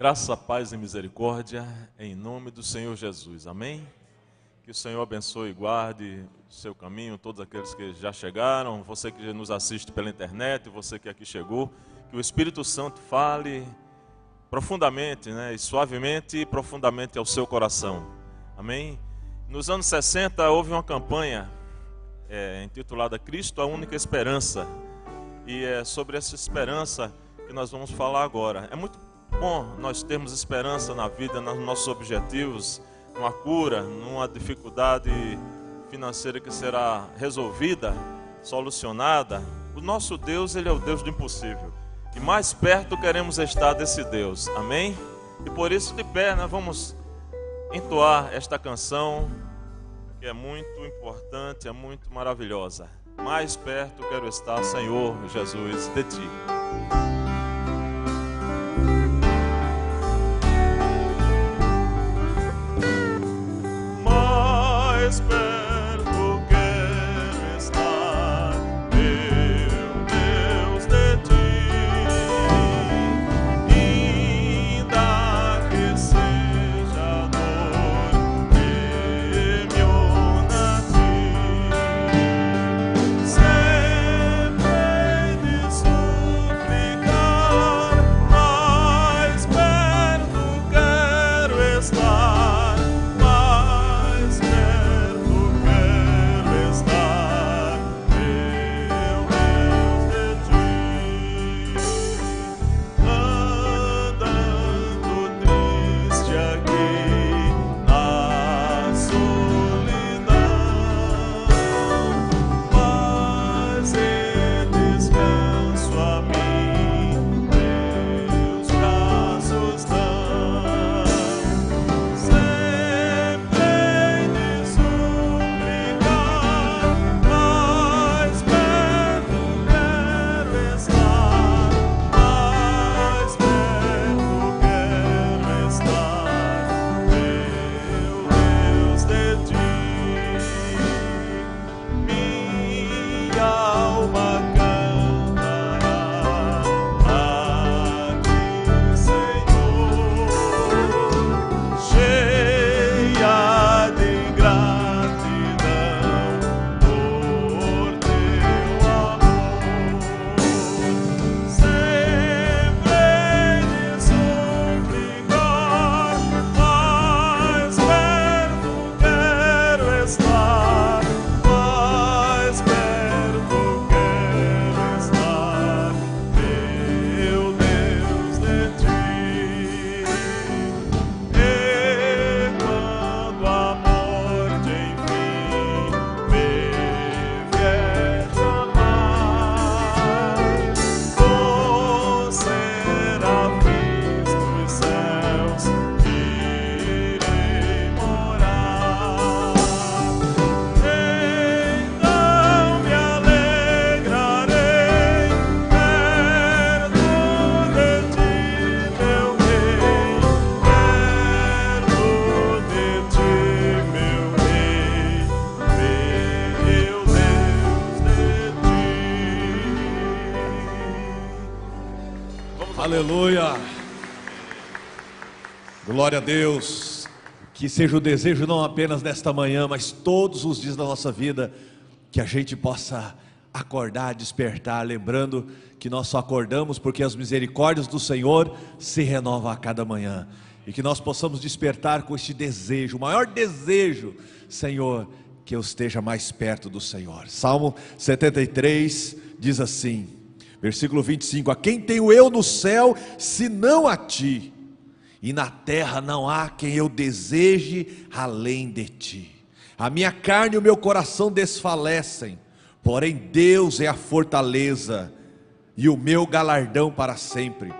Graça, paz e misericórdia em nome do Senhor Jesus, amém? Que o Senhor abençoe e guarde o seu caminho, todos aqueles que já chegaram, você que nos assiste pela internet, você que aqui chegou, que o Espírito Santo fale profundamente, e suavemente e profundamente ao seu coração, amém? Nos anos 60 houve uma campanha intitulada Cristo, a Única Esperança, e é sobre essa esperança que nós vamos falar agora. É muito bom nós termos esperança na vida, nos nossos objetivos, numa cura, numa dificuldade financeira que será resolvida, solucionada. O nosso Deus, Ele é o Deus do impossível. E mais perto queremos estar desse Deus, amém? E por isso, de pé, nós vamos entoar esta canção, que é muito importante, é muito maravilhosa. Mais perto quero estar, Senhor Jesus, de Ti. Mais perto quero estar, meu Deus, de Ti, ainda que seja dor que me una a Ti, sempre hei de suplicar, mais perto quero estar. Aleluia, glória a Deus. Que seja o desejo não apenas nesta manhã, mas todos os dias da nossa vida, que a gente possa acordar, despertar, lembrando que nós só acordamos porque as misericórdias do Senhor se renovam a cada manhã, e que nós possamos despertar com este desejo, o maior desejo, Senhor, que eu esteja mais perto do Senhor. Salmo 73 diz assim, versículo 25: a quem tenho eu no céu, senão a Ti? E na terra não há quem eu deseje além de Ti. A minha carne e o meu coração desfalecem, porém Deus é a fortaleza e o meu galardão para sempre.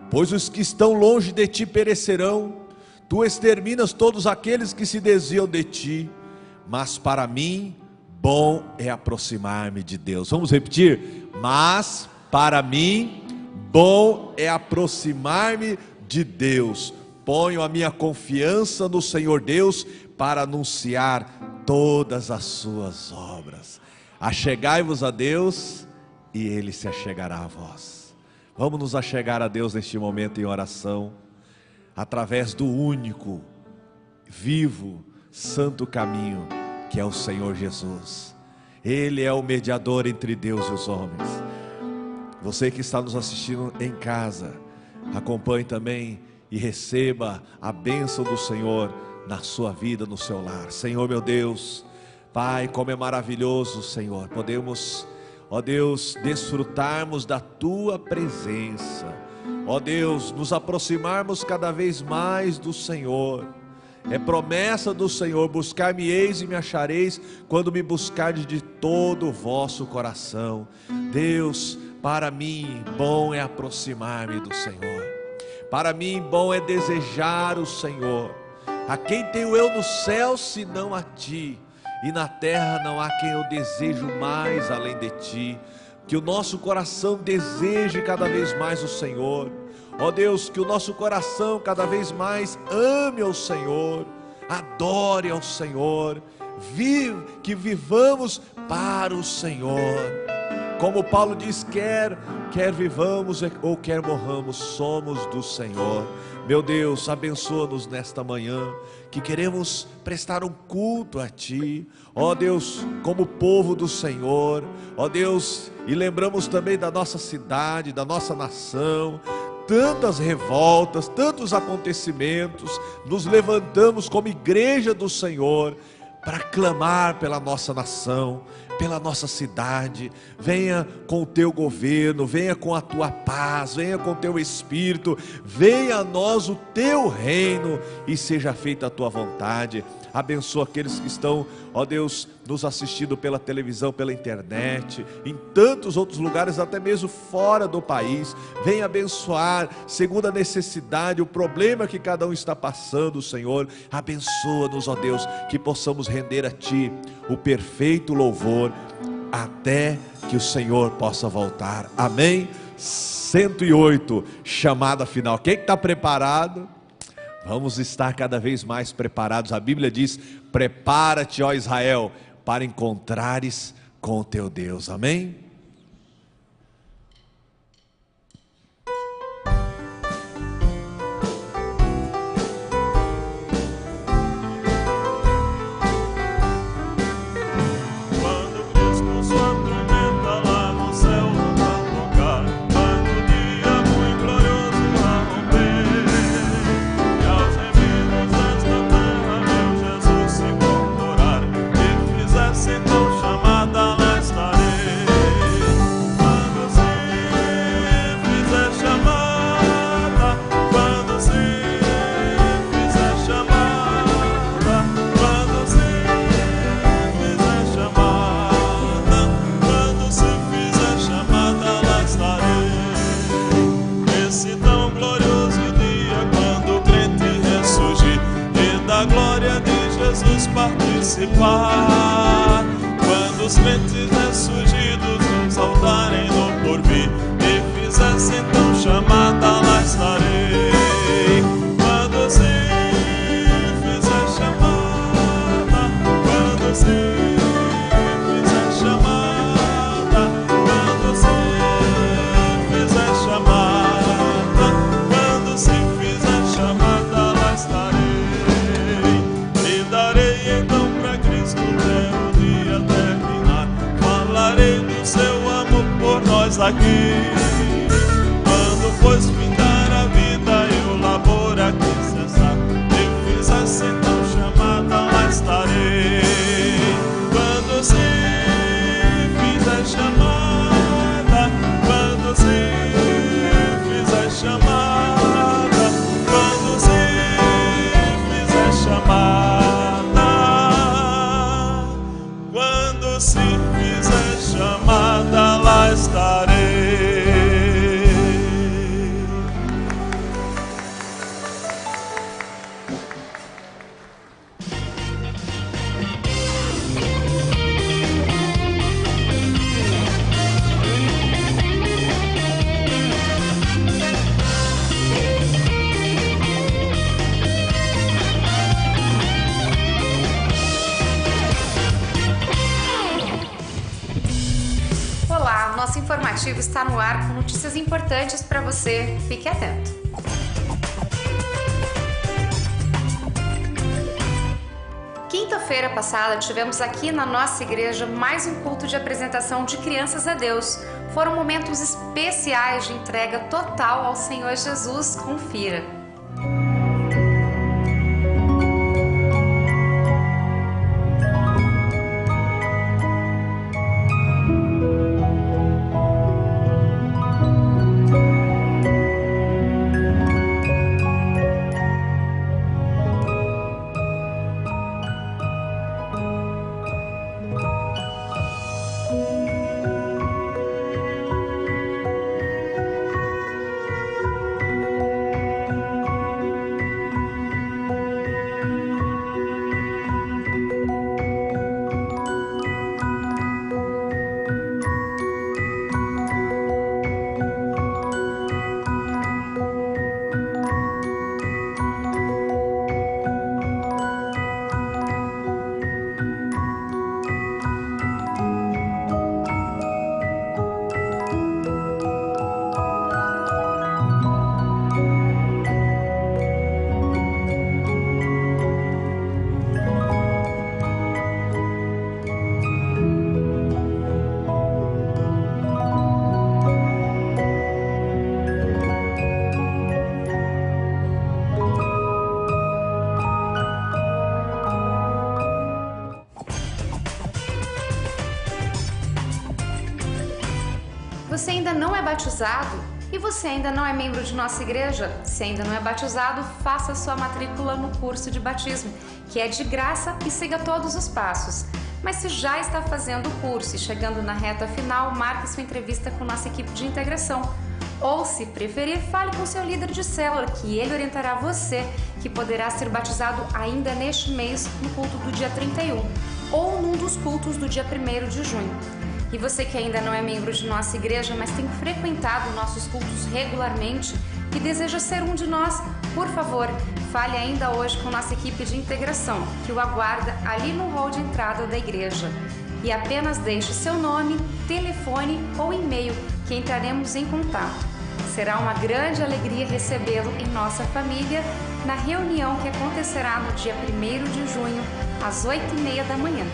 Pois os que estão longe de Ti perecerão, Tu exterminas todos aqueles que se desviam de Ti. Mas para mim, bom é aproximar-me de Deus. Vamos repetir? Mas para mim, bom é aproximar-me de Deus. Ponho a minha confiança no Senhor Deus para anunciar todas as suas obras. Achegai-vos a Deus e Ele se achegará a vós. Vamos nos achegar a Deus neste momento em oração. através do único, vivo, santo caminho, que é o Senhor Jesus. Ele é o mediador entre Deus e os homens. Você que está nos assistindo em casa, acompanhe também e receba a bênção do Senhor na sua vida, no seu lar. Senhor meu Deus, Pai, como é maravilhoso, Senhor, podemos, ó Deus, desfrutarmos da Tua presença, ó Deus, nos aproximarmos cada vez mais do Senhor. É promessa do Senhor: buscar-me-eis e me achareis, quando me buscardes de todo o vosso coração. Deus, para mim, bom é aproximar-me do Senhor. Para mim, bom é desejar o Senhor. A quem tenho eu no céu, senão a Ti? E na terra não há quem eu desejo mais além de Ti. Que o nosso coração deseje cada vez mais o Senhor. Ó Deus, que o nosso coração cada vez mais ame ao Senhor, adore ao Senhor, que vivamos para o Senhor. Como Paulo diz, quer vivamos ou quer morramos, somos do Senhor. Meu Deus, abençoa-nos nesta manhã, que queremos prestar um culto a Ti, ó Deus, como povo do Senhor, ó Deus, e lembramos também da nossa cidade, da nossa nação, tantas revoltas, tantos acontecimentos. Nos levantamos como igreja do Senhor para clamar pela nossa nação, pela nossa cidade. Venha com o Teu governo, venha com a Tua paz, venha com o Teu Espírito, venha a nós o Teu reino e seja feita a Tua vontade. Abençoa aqueles que estão, ó Deus, nos assistindo pela televisão, pela internet, em tantos outros lugares, até mesmo fora do país. Venha abençoar, segundo a necessidade, o problema que cada um está passando, Senhor. Abençoa-nos, ó Deus, que possamos render a Ti o perfeito louvor, até que o Senhor possa voltar. Amém? 108, chamada final. Quem está preparado? Vamos estar cada vez mais preparados. A Bíblia diz: prepara-te, ó Israel, para encontrares com o teu Deus. Amém? Participar, quando os crentes ressurgidos nos saudarem no porvir e fizessem tão chamada, lá estarei. Quando se fizer chamada, quando se fizer chamada, quando se fizer chamada, quando se fizer chamada, lá estarei. E darei então pra Cristo até o dia terminar. Falarei do seu amor por nós aqui. Quando pois findar a vida e o labor aqui cessar, e fizesse então chamada, lá estarei. Quando se fizer chamada, quando se fizer chamada, quando se fizer chamada, quando se fizer chamada, lá estarei. Olá, nosso informativo está no ar com notícias importantes para você. Fique atento. sexta-feira passada, tivemos aqui na nossa igreja mais um culto de apresentação de crianças a Deus. Foram momentos especiais de entrega total ao Senhor Jesus. Confira. Você ainda não é batizado? E você ainda não é membro de nossa igreja? Se ainda não é batizado, faça sua matrícula no curso de batismo, que é de graça e siga todos os passos. Mas se já está fazendo o curso e chegando na reta final, marque sua entrevista com nossa equipe de integração. Ou, se preferir, fale com seu líder de célula, que ele orientará você, que poderá ser batizado ainda neste mês no culto do dia 31 ou num dos cultos do dia 1º de junho. E você que ainda não é membro de nossa igreja, mas tem frequentado nossos cultos regularmente e deseja ser um de nós, por favor, fale ainda hoje com nossa equipe de integração, que o aguarda ali no hall de entrada da igreja. E apenas deixe seu nome, telefone ou e-mail, que entraremos em contato. Será uma grande alegria recebê-lo em nossa família na reunião que acontecerá no dia 1º de junho, às 8h30 da manhã.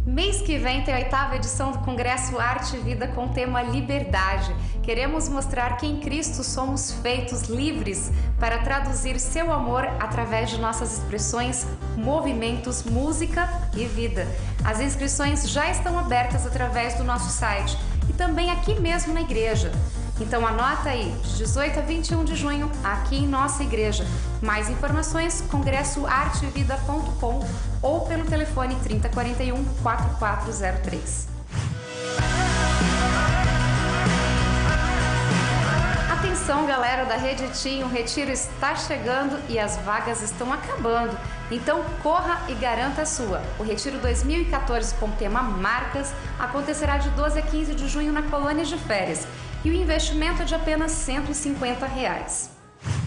Mês que vem tem a 8ª edição do Congresso Arte e Vida com o tema Liberdade. Queremos mostrar que em Cristo somos feitos livres para traduzir seu amor através de nossas expressões, movimentos, música e vida. As inscrições já estão abertas através do nosso site e também aqui mesmo na igreja. Então anota aí, de 18 a 21 de junho, aqui em nossa igreja. Mais informações, congressoartevida.com ou pelo telefone 3041 4403. Atenção, galera da Rede Tim, o retiro está chegando e as vagas estão acabando. Então corra e garanta a sua. O Retiro 2014 com o tema Marcas acontecerá de 12 a 15 de junho na colônia de férias e o investimento é de apenas R$ 150.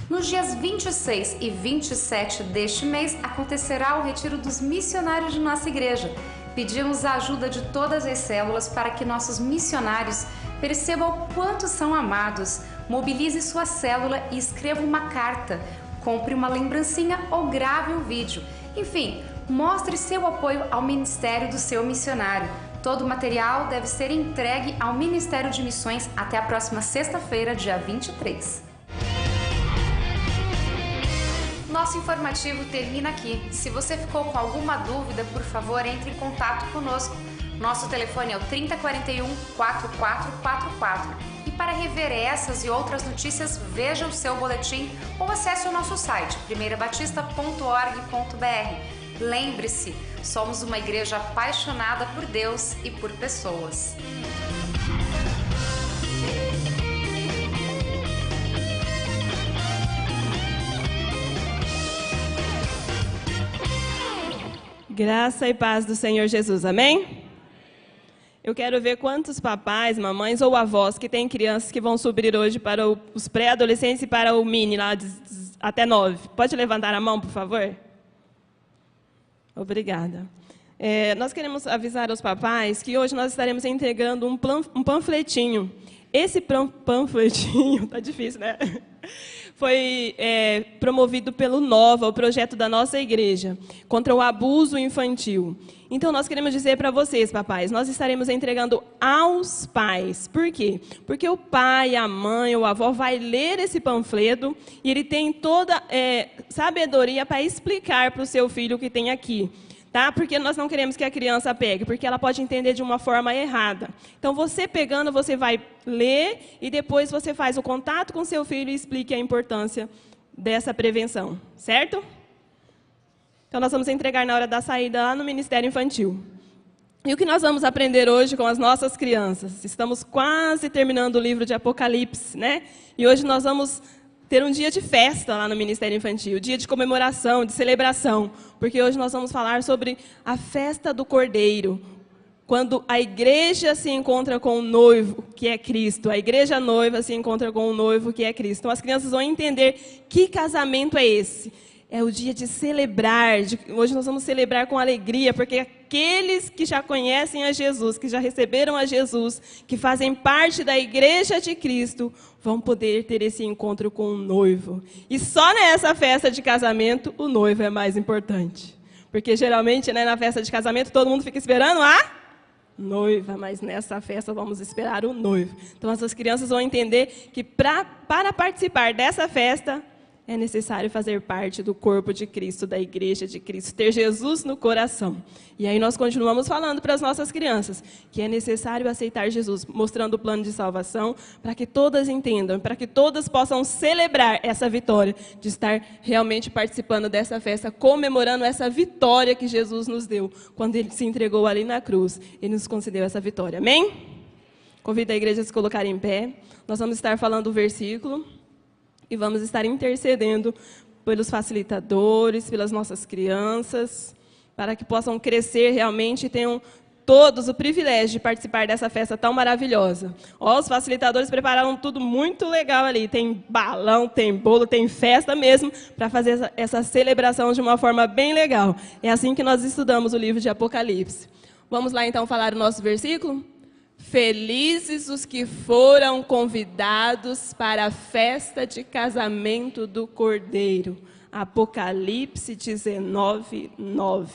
Nos dias 26 e 27 deste mês acontecerá o Retiro dos Missionários de nossa igreja. Pedimos a ajuda de todas as células para que nossos missionários percebam o quanto são amados. Mobilize sua célula e escreva uma carta. Compre uma lembrancinha ou grave um vídeo. Enfim, mostre seu apoio ao ministério do seu missionário. Todo o material deve ser entregue ao Ministério de Missões até a próxima sexta-feira, dia 23. Nosso informativo termina aqui. Se você ficou com alguma dúvida, por favor, entre em contato conosco. Nosso telefone é o 3041 4444. E para rever essas e outras notícias, veja o seu boletim ou acesse o nosso site primeirabatista.org.br. Lembre-se, somos uma igreja apaixonada por Deus e por pessoas. Graça e paz do Senhor Jesus, amém? Eu quero ver quantos papais, mamães ou avós que têm crianças que vão subir hoje para os pré-adolescentes e para o mini, lá até 9. Pode levantar a mão, por favor? Obrigada. Nós queremos avisar aos papais que hoje nós estaremos entregando um panfletinho. Esse panfletinho, tá difícil, né? foi promovido pelo Nova, o projeto da nossa igreja, contra o abuso infantil. Então, nós queremos dizer para vocês, papais, nós estaremos entregando aos pais. Por quê? Porque o pai, a mãe, o avô vai ler esse panfleto e ele tem toda sabedoria para explicar para o seu filho o que tem aqui. Tá? Porque nós não queremos que a criança pegue, porque ela pode entender de uma forma errada. Então, você pegando, você vai ler e depois você faz o contato com seu filho e explique a importância dessa prevenção, certo? Então, nós vamos entregar na hora da saída lá no Ministério Infantil. E o que nós vamos aprender hoje com as nossas crianças? Estamos quase terminando o livro de Apocalipse, né? E hoje nós vamos ter um dia de festa lá no Ministério Infantil, dia de comemoração, de celebração, porque hoje nós vamos falar sobre a festa do Cordeiro, quando a igreja se encontra com o noivo, que é Cristo, a igreja noiva se encontra com o noivo, que é Cristo. Então as crianças vão entender que casamento é esse. É o dia de celebrar, hoje nós vamos celebrar com alegria, porque aqueles que já conhecem a Jesus, que já receberam a Jesus, que fazem parte da igreja de Cristo, vão poder ter esse encontro com o noivo. E só nessa festa de casamento, o noivo é mais importante. Porque geralmente, né, na festa de casamento, todo mundo fica esperando a noiva, mas nessa festa vamos esperar o noivo. Então essas crianças vão entender que para participar dessa festa, é necessário fazer parte do corpo de Cristo, da igreja de Cristo, ter Jesus no coração. E aí nós continuamos falando para as nossas crianças que é necessário aceitar Jesus, mostrando o plano de salvação, para que todas entendam, para que todas possam celebrar essa vitória, de estar realmente participando dessa festa, comemorando essa vitória que Jesus nos deu, quando Ele se entregou ali na cruz, Ele nos concedeu essa vitória. Amém? Convido a igreja a se colocar em pé. Nós vamos estar falando o versículo. E vamos estar intercedendo pelos facilitadores, pelas nossas crianças, para que possam crescer realmente e tenham todos o privilégio de participar dessa festa tão maravilhosa. Ó, os facilitadores prepararam tudo muito legal ali. Tem balão, tem bolo, tem festa mesmo, para fazer essa celebração de uma forma bem legal. É assim que nós estudamos o livro de Apocalipse. Vamos lá então falar o nosso versículo? Felizes os que foram convidados para a festa de casamento do Cordeiro. Apocalipse 19, 9.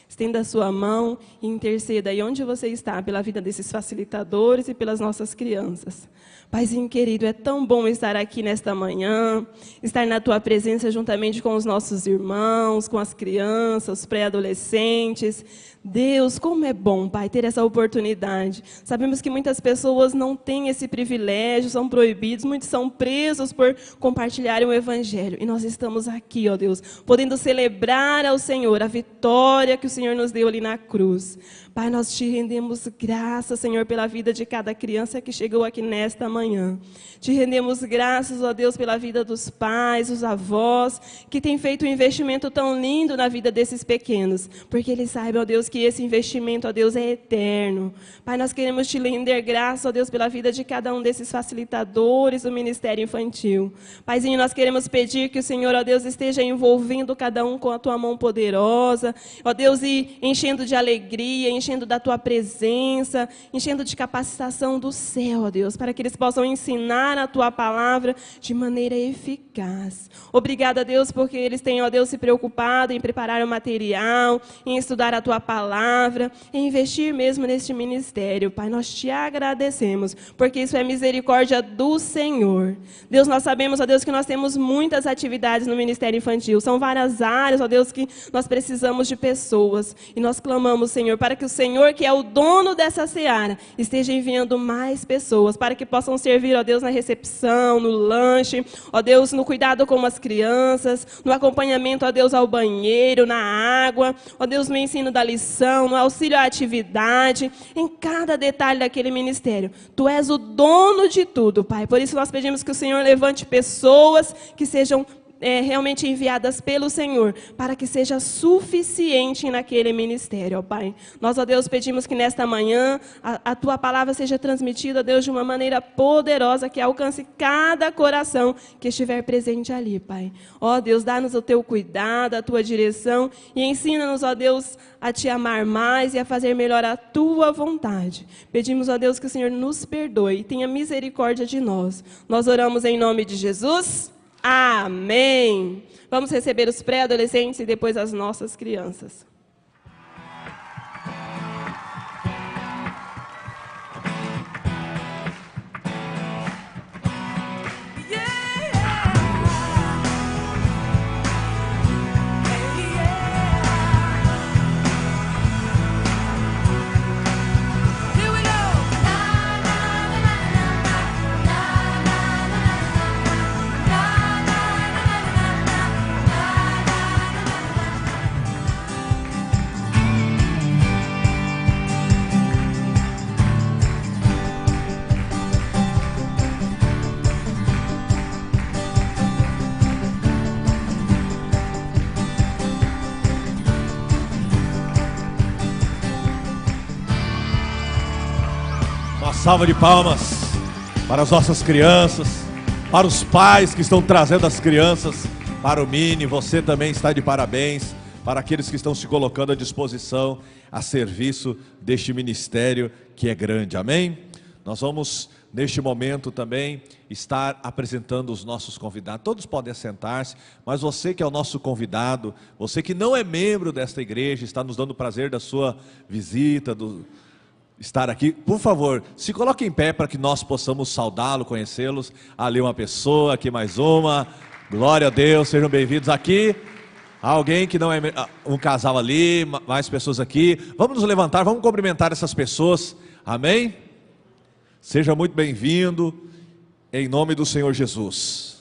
Estenda a sua mão e interceda aí onde você está, pela vida desses facilitadores e pelas nossas crianças. Paizinho querido, é tão bom estar aqui nesta manhã, estar na tua presença juntamente com os nossos irmãos, com as crianças, os pré-adolescentes. Deus, como é bom, Pai, ter essa oportunidade. Sabemos que muitas pessoas não têm esse privilégio, são proibidos, muitos são presos por compartilharem o Evangelho. E nós estamos aqui, ó Deus, podendo celebrar ao Senhor a vitória que o Senhor nos deu ali na cruz. Pai, nós te rendemos graças, Senhor, pela vida de cada criança que chegou aqui nesta manhã. Te rendemos graças, ó Deus, pela vida dos pais, dos avós, que têm feito um investimento tão lindo na vida desses pequenos, porque eles sabem, ó Deus, que esse investimento, ó Deus, é eterno. Pai, nós queremos te render graças, ó Deus, pela vida de cada um desses facilitadores do Ministério Infantil. Paizinho, nós queremos pedir que o Senhor, ó Deus, esteja envolvendo cada um com a tua mão poderosa, ó Deus, e enchendo de alegria, enchendo da tua presença, enchendo de capacitação do céu, ó Deus, para que eles possam ensinar a tua palavra de maneira eficaz. Obrigada, Deus, porque eles têm, ó Deus, se preocupado em preparar o material, em estudar a tua palavra, em investir mesmo neste ministério. Pai, nós te agradecemos, porque isso é misericórdia do Senhor. Deus, nós sabemos, ó Deus, que nós temos muitas atividades no Ministério Infantil, são várias áreas, ó Deus, que nós precisamos de pessoas, e nós clamamos, Senhor, para que o Senhor, que é o dono dessa seara, esteja enviando mais pessoas, para que possam servir, ó Deus, na recepção, no lanche, ó Deus, no cuidado com as crianças, no acompanhamento, ó Deus, ao banheiro, na água, ó Deus, no ensino da lição, no auxílio à atividade, em cada detalhe daquele ministério. Tu és o dono de tudo, Pai. Por isso nós pedimos que o Senhor levante pessoas que sejam realmente enviadas pelo Senhor, para que seja suficiente naquele ministério, ó Pai. Nós, ó Deus, pedimos que nesta manhã a Tua palavra seja transmitida, ó Deus, de uma maneira poderosa, que alcance cada coração que estiver presente ali, Pai. Ó Deus, dá-nos o Teu cuidado, a Tua direção, e ensina-nos, ó Deus, a Te amar mais e a fazer melhor a Tua vontade. Pedimos, ó Deus, que o Senhor nos perdoe e tenha misericórdia de nós. Nós oramos em nome de Jesus. Amém. Vamos receber os pré-adolescentes e depois as nossas crianças. Salva de palmas para as nossas crianças, para os pais que estão trazendo as crianças para o Mini. Você também está de parabéns, para aqueles que estão se colocando à disposição, a serviço deste ministério que é grande, amém? Nós vamos neste momento também estar apresentando os nossos convidados. Todos podem assentar-se, mas você que é o nosso convidado, você que não é membro desta igreja, está nos dando o prazer da sua visita, estar aqui, por favor, se coloque em pé para que nós possamos saudá-lo, conhecê-los. Ali uma pessoa, aqui mais uma, glória a Deus, sejam bem-vindos aqui. Alguém que não é, um casal ali, mais pessoas aqui. Vamos nos levantar, vamos cumprimentar essas pessoas, amém? Seja muito bem-vindo, em nome do Senhor Jesus.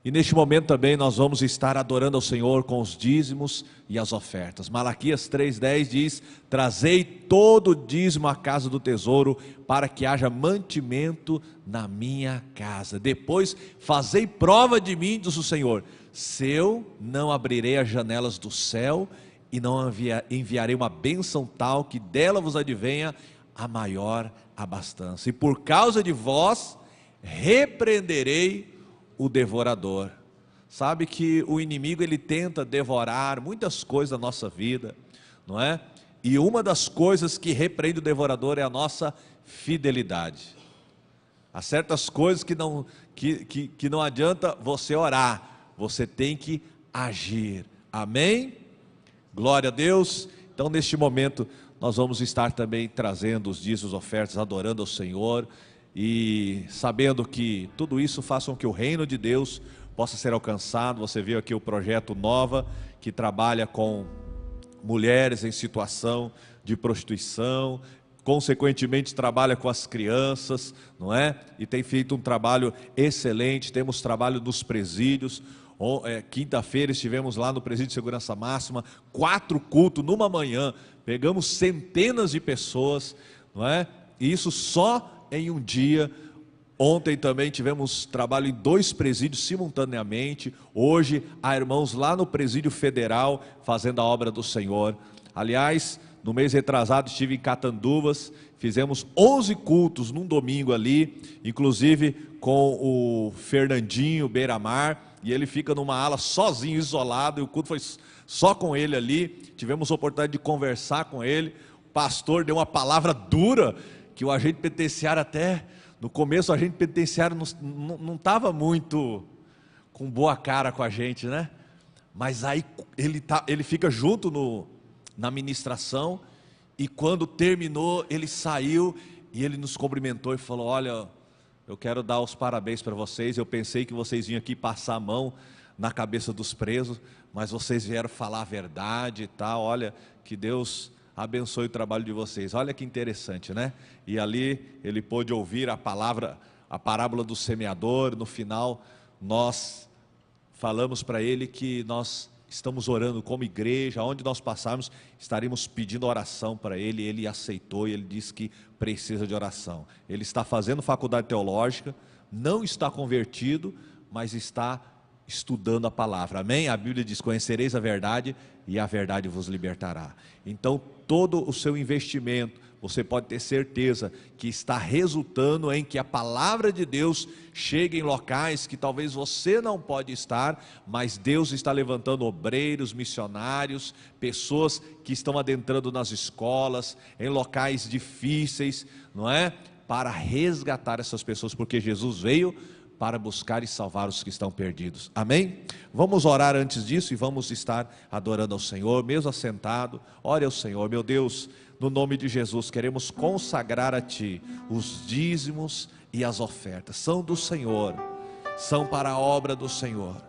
E neste momento também nós vamos estar adorando ao Senhor com os dízimos e as ofertas. Malaquias 3,10 diz: trazei todo o dízimo à casa do tesouro, para que haja mantimento na minha casa. Depois fazei prova de mim, diz o Senhor, se eu não abrirei as janelas do céu e não enviarei uma bênção tal que dela vos advenha a maior abastança. E por causa de vós repreenderei o devorador. Sabe que o inimigo ele tenta devorar muitas coisas da nossa vida, não é? E uma das coisas que repreende o devorador é a nossa fidelidade. Há certas coisas que não adianta você orar, você tem que agir, amém? Glória a Deus. Então neste momento nós vamos estar também trazendo os dízimos, ofertas, adorando ao Senhor, e sabendo que tudo isso faça com que o reino de Deus possa ser alcançado. Você viu aqui o projeto Nova, que trabalha com mulheres em situação de prostituição, consequentemente trabalha com as crianças, não é? E tem feito um trabalho excelente. Temos trabalho nos presídios. Quinta-feira estivemos lá no Presídio de Segurança Máxima, 4 cultos numa manhã, pegamos centenas de pessoas, não é? E isso só em um dia. Ontem também tivemos trabalho em 2 presídios simultaneamente. Hoje há irmãos lá no Presídio Federal fazendo a obra do Senhor. Aliás, no mês retrasado estive em Catanduvas, fizemos 11 cultos num domingo ali, inclusive com o Fernandinho Beiramar, e ele fica numa ala sozinho, isolado, e o culto foi só com ele ali. Tivemos a oportunidade de conversar com ele. O pastor deu uma palavra dura, que o agente penitenciário até, no começo o agente penitenciário não estava muito com boa cara com a gente, né? Mas aí ele fica junto na ministração, e quando terminou ele saiu e ele nos cumprimentou e falou: olha, eu quero dar os parabéns para vocês, eu pensei que vocês vinham aqui passar a mão na cabeça dos presos, mas vocês vieram falar a verdade e tal. Olha, que Deus abençoe o trabalho de vocês. Olha que interessante, né? E ali ele pôde ouvir a parábola do semeador. No final nós falamos para ele que nós estamos orando como igreja, aonde nós passarmos estaremos pedindo oração para ele. Ele aceitou e ele disse que precisa de oração. Ele está fazendo faculdade teológica, não está convertido, mas está estudando a palavra, amém? A Bíblia diz: conhecereis a verdade e a verdade vos libertará. Então todo o seu investimento, você pode ter certeza que está resultando em que a palavra de Deus chegue em locais que talvez você não pode estar, mas Deus está levantando obreiros, missionários, pessoas que estão adentrando nas escolas, em locais difíceis, não é? para resgatar essas pessoas, porque Jesus veio para buscar e salvar os que estão perdidos. Amém? Vamos orar antes disso e vamos estar adorando ao Senhor, mesmo assentado. Ore ao Senhor. Meu Deus, no nome de Jesus, queremos consagrar a Ti os dízimos e as ofertas. São do Senhor, são para a obra do Senhor.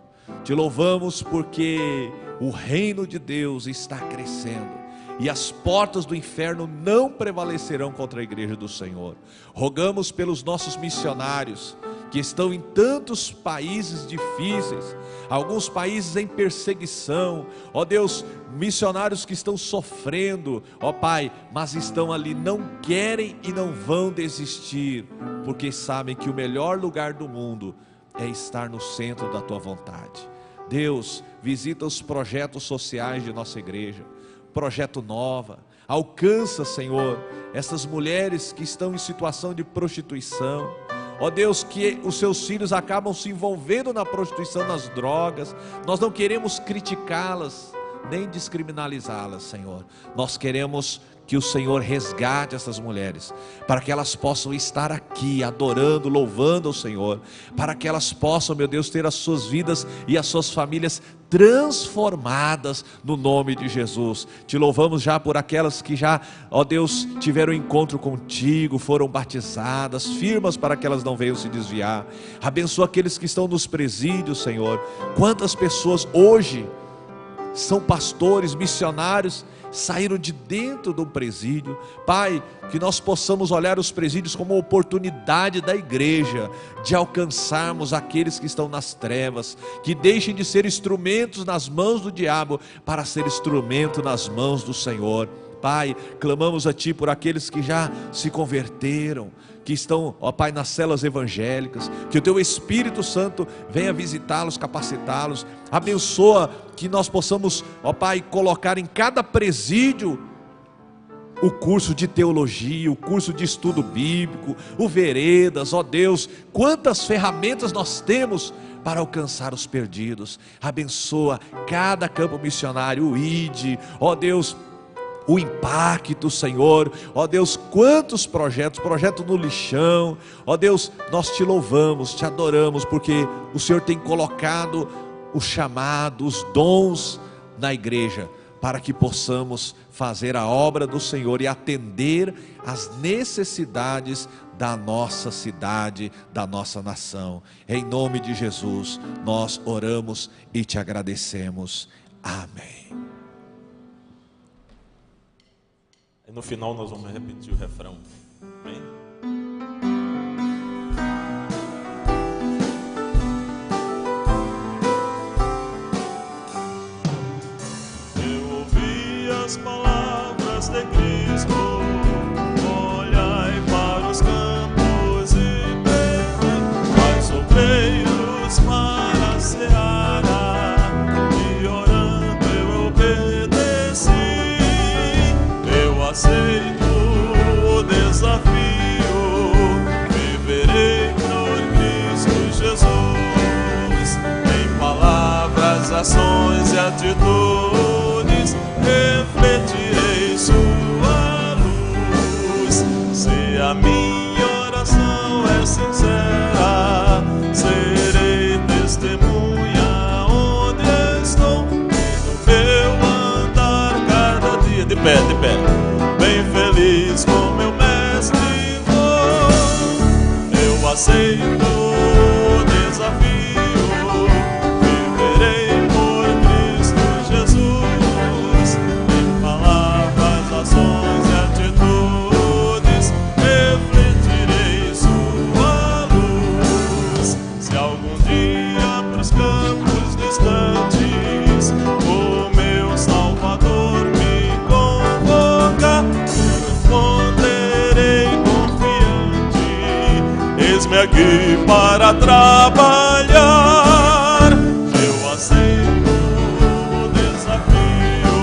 Te louvamos porque o reino de Deus está crescendo e as portas do inferno não prevalecerão contra a igreja do Senhor. Rogamos pelos nossos missionários que estão em tantos países difíceis, alguns países em perseguição, ó Deus, missionários que estão sofrendo, ó Pai, mas estão ali, não querem e não vão desistir, porque sabem que o melhor lugar do mundo é estar no centro da Tua vontade. Deus, visita os projetos sociais de nossa igreja, Projeto Nova, alcança, Senhor, essas mulheres que estão em situação de prostituição, ó Deus, que os seus filhos acabam se envolvendo na prostituição, nas drogas. Nós não queremos criticá-las, nem descriminalizá-las, Senhor. Nós queremos que o Senhor resgate essas mulheres, para que elas possam estar aqui adorando, louvando ao Senhor, para que elas possam, meu Deus, ter as suas vidas e as suas famílias transformadas no nome de Jesus. Te louvamos já por aquelas que já, ó Deus, tiveram encontro contigo, foram batizadas, firmas para que elas não venham se desviar. Abençoa aqueles que estão nos presídios, Senhor. Quantas pessoas hoje são pastores, missionários, saíram de dentro do presídio. Pai, que nós possamos olhar os presídios como uma oportunidade da igreja de alcançarmos aqueles que estão nas trevas, que deixem de ser instrumentos nas mãos do diabo para ser instrumento nas mãos do Senhor. Pai, clamamos a Ti por aqueles que já se converteram, que estão, ó Pai, nas células evangélicas, que o Teu Espírito Santo venha visitá-los, capacitá-los. Abençoa que nós possamos, ó Pai, colocar em cada presídio o curso de teologia, o curso de estudo bíblico, o veredas, ó Deus, quantas ferramentas nós temos para alcançar os perdidos. Abençoa cada campo missionário, o ID, ó Deus, o impacto, Senhor, ó Deus, quantos projetos, projeto no lixão, ó Deus, nós Te louvamos, Te adoramos, porque o Senhor tem colocado o chamado, os dons na igreja, para que possamos fazer a obra do Senhor e atender às necessidades da nossa cidade, da nossa nação. Em nome de Jesus, nós oramos e Te agradecemos. Amém. No final nós vamos repetir o refrão. Amém? Eu ouvi as palavras de Cristo, olhai para os campos e vede, faz obreiros para a seara, e orando eu obedeci. Aceito o desafio, viverei por Cristo Jesus, em palavras, ações e atitudes, refletirei sua luz. Se a minha oração é sincera, serei testemunha onde estou, e no meu andar cada dia. De pé, de pé. Bem feliz com meu mestre vou, eu aceito o desafio, viverei por Cristo Jesus, em palavras, ações e atitudes, refletirei sua luz. Se algum dia pros campos distantes o meu Salvador me convocar, responderei confiante, eis-me aqui para trabalhar. Eu aceito o desafio,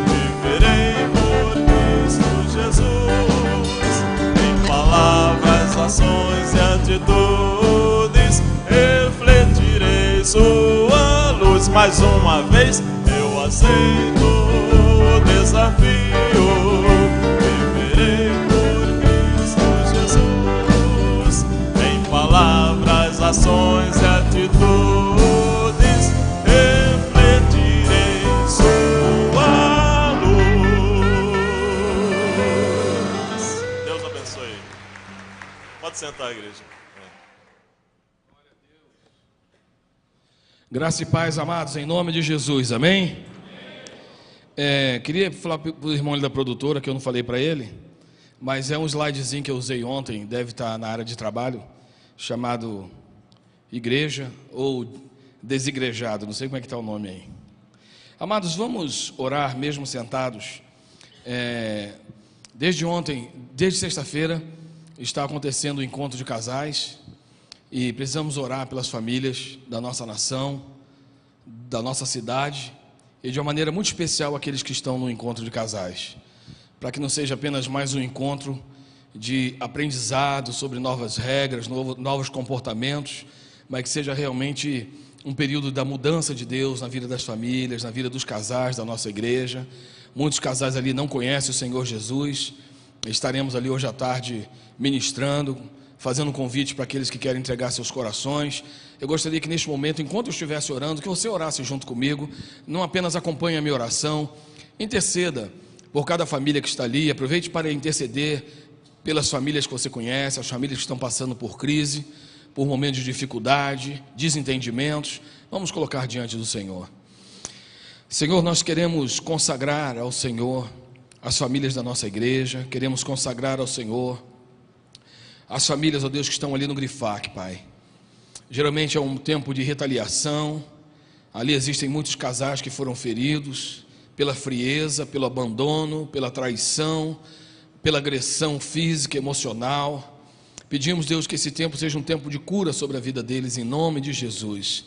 viverei por Cristo Jesus, em palavras, ações e atitudes, refletirei sua luz. Mais uma vez, eu aceito o desafio, viverei por Cristo Jesus, ações e atitudes refletirei sua luz. Deus abençoe. Pode sentar, igreja. Graça e paz, amados, em nome de Jesus, amém? Queria falar para o irmão da produtora, que eu não falei para ele, mas é um slidezinho que eu usei ontem, deve estar na área de trabalho, chamado Igreja ou Desigrejado, não sei como é que está o nome aí. Amados, vamos orar mesmo sentados. Desde ontem, desde sexta-feira, está acontecendo o encontro de casais e precisamos orar pelas famílias da nossa nação, da nossa cidade e de uma maneira muito especial aqueles que estão no encontro de casais, para que não seja apenas mais um encontro de aprendizado sobre novas regras, novos comportamentos, mas que seja realmente um período da mudança de Deus na vida das famílias, na vida dos casais da nossa igreja. Muitos casais ali não conhecem o Senhor Jesus. Estaremos ali hoje à tarde ministrando, fazendo um convite para aqueles que querem entregar seus corações. Eu gostaria que neste momento, enquanto eu estivesse orando, que você orasse junto comigo, não apenas acompanhe a minha oração, interceda por cada família que está ali, aproveite para interceder pelas famílias que você conhece, as famílias que estão passando por crise, por momentos de dificuldade, desentendimentos. Vamos colocar diante do Senhor. Senhor, nós queremos consagrar ao Senhor as famílias da nossa igreja, queremos consagrar ao Senhor as famílias, ó Deus, que estão ali no Grifac, Pai. Geralmente é um tempo de retaliação, ali existem muitos casais que foram feridos pela frieza, pelo abandono, pela traição, pela agressão física, emocional. Pedimos, Deus, que esse tempo seja um tempo de cura sobre a vida deles, em nome de Jesus.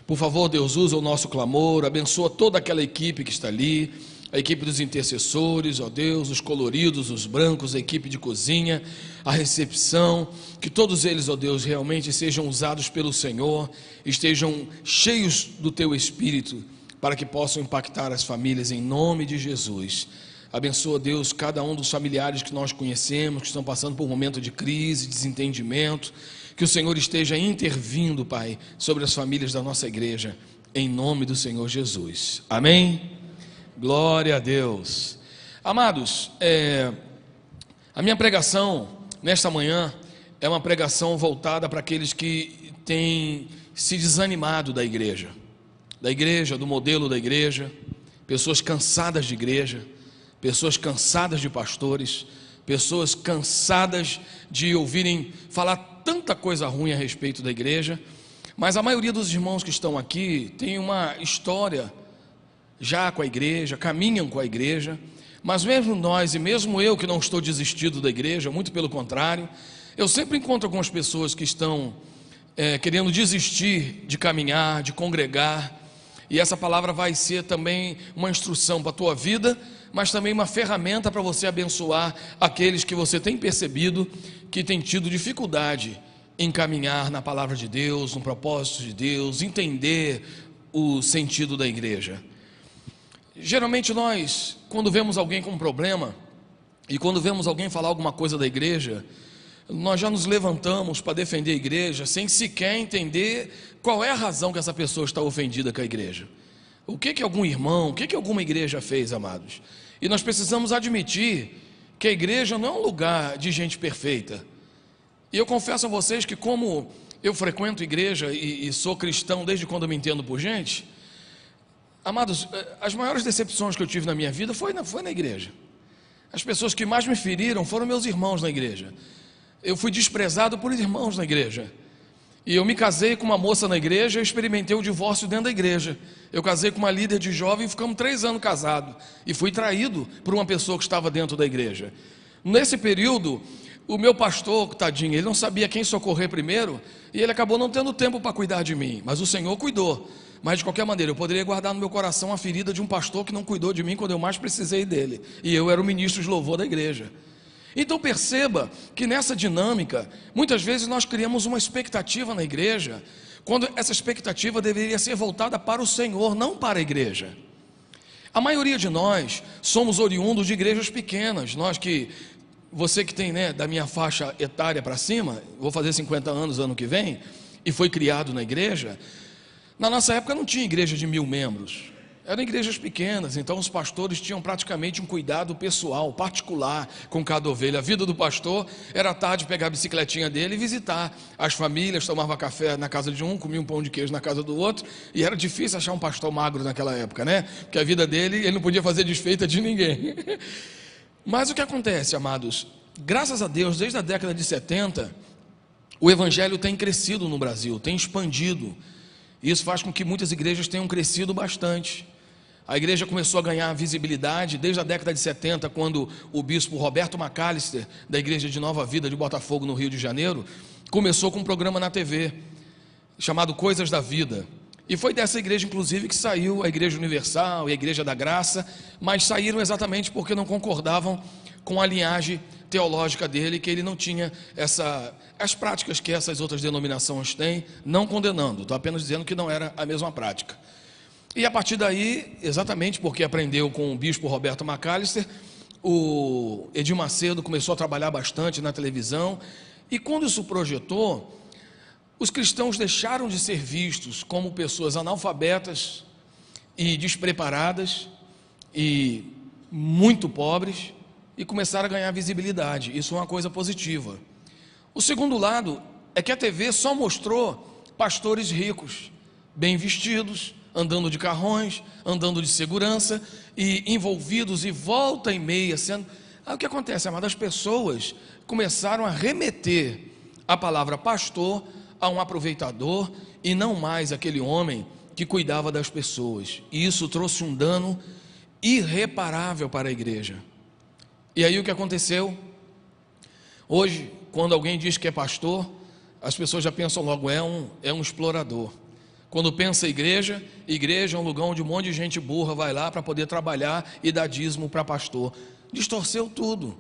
Por favor, Deus, usa o nosso clamor, abençoa toda aquela equipe que está ali, a equipe dos intercessores, ó Deus, os coloridos, os brancos, a equipe de cozinha, a recepção, que todos eles, ó Deus, realmente sejam usados pelo Senhor, estejam cheios do Teu Espírito, para que possam impactar as famílias, em nome de Jesus. Abençoa, Deus, cada um dos familiares que nós conhecemos, que estão passando por um momento de crise, desentendimento, que o Senhor esteja intervindo, Pai, sobre as famílias da nossa igreja, em nome do Senhor Jesus. Amém? Glória a Deus. Amados, a minha pregação nesta manhã é uma pregação voltada para aqueles que têm se desanimado da igreja, do modelo da igreja, pessoas cansadas de igreja, pessoas cansadas de pastores, pessoas cansadas de ouvirem falar tanta coisa ruim a respeito da igreja. Mas a maioria dos irmãos que estão aqui tem uma história já com a igreja, caminham com a igreja, mas mesmo nós, e mesmo eu que não estou desistido da igreja, muito pelo contrário, eu sempre encontro algumas pessoas que estão querendo desistir de caminhar, de congregar, e essa palavra vai ser também uma instrução para a tua vida, mas também uma ferramenta para você abençoar aqueles que você tem percebido que tem tido dificuldade em caminhar na palavra de Deus, no propósito de Deus, entender o sentido da igreja. Geralmente nós, quando vemos alguém com um problema, e quando vemos alguém falar alguma coisa da igreja, nós já nos levantamos para defender a igreja, sem sequer entender qual é a razão que essa pessoa está ofendida com a igreja. O que algum irmão, o que alguma igreja fez, amados? E nós precisamos admitir que a igreja não é um lugar de gente perfeita. E eu confesso a vocês que, como eu frequento igreja e sou cristão desde quando eu me entendo por gente, amados, as maiores decepções que eu tive na minha vida foi na igreja. As pessoas que mais me feriram foram meus irmãos na igreja. Eu fui desprezado por irmãos na igreja. E eu me casei com uma moça na igreja, eu experimentei o divórcio dentro da igreja. Eu casei com uma líder de jovem e ficamos 3 anos casados. E fui traído por uma pessoa que estava dentro da igreja. Nesse período, o meu pastor, tadinho, ele não sabia quem socorrer primeiro, e ele acabou não tendo tempo para cuidar de mim, mas o Senhor cuidou. Mas de qualquer maneira, eu poderia guardar no meu coração a ferida de um pastor que não cuidou de mim quando eu mais precisei dele, e eu era o ministro de louvor da igreja. Então perceba que nessa dinâmica, muitas vezes nós criamos uma expectativa na igreja, quando essa expectativa deveria ser voltada para o Senhor, não para a igreja. A maioria de nós somos oriundos de igrejas pequenas. Você que tem, da minha faixa etária para cima, vou fazer 50 anos ano que vem, e foi criado na igreja, na nossa época não tinha igreja de 1000 membros. Eram igrejas pequenas, então os pastores tinham praticamente um cuidado pessoal, particular com cada ovelha. A vida do pastor era à tarde pegar a bicicletinha dele e visitar as famílias, tomava café na casa de um, comia um pão de queijo na casa do outro, e era difícil achar um pastor magro naquela época, né? Porque a vida dele, ele não podia fazer desfeita de ninguém. Mas o que acontece, amados? Graças a Deus, desde a década de 70, o evangelho tem crescido no Brasil, tem expandido. Isso faz com que muitas igrejas tenham crescido bastante. A igreja começou a ganhar visibilidade desde a década de 70, quando o bispo Roberto Macalister, da igreja de Nova Vida de Botafogo, no Rio de Janeiro, começou com um programa na TV, chamado Coisas da Vida. E foi dessa igreja, inclusive, que saiu a Igreja Universal e a Igreja da Graça, mas saíram exatamente porque não concordavam com a linhagem teológica dele, que ele não tinha as práticas que essas outras denominações têm, não condenando, estou apenas dizendo que não era a mesma prática. E a partir daí, exatamente porque aprendeu com o bispo Roberto Macalister, o Edir Macedo começou a trabalhar bastante na televisão, e quando isso projetou, os cristãos deixaram de ser vistos como pessoas analfabetas e despreparadas e muito pobres, e começaram a ganhar visibilidade. Isso é uma coisa positiva. O segundo lado é que a TV só mostrou pastores ricos, bem vestidos, andando de carrões, andando de segurança e envolvidos e volta e meia sendo... Aí o que acontece, amado? As pessoas começaram a remeter a palavra pastor a um aproveitador e não mais aquele homem que cuidava das pessoas. E isso trouxe um dano irreparável para a igreja. E aí o que aconteceu? Hoje, quando alguém diz que é pastor, as pessoas já pensam logo, é um explorador. Quando pensa igreja é um lugar onde um monte de gente burra vai lá para poder trabalhar e dar dízimo para pastor. Distorceu tudo.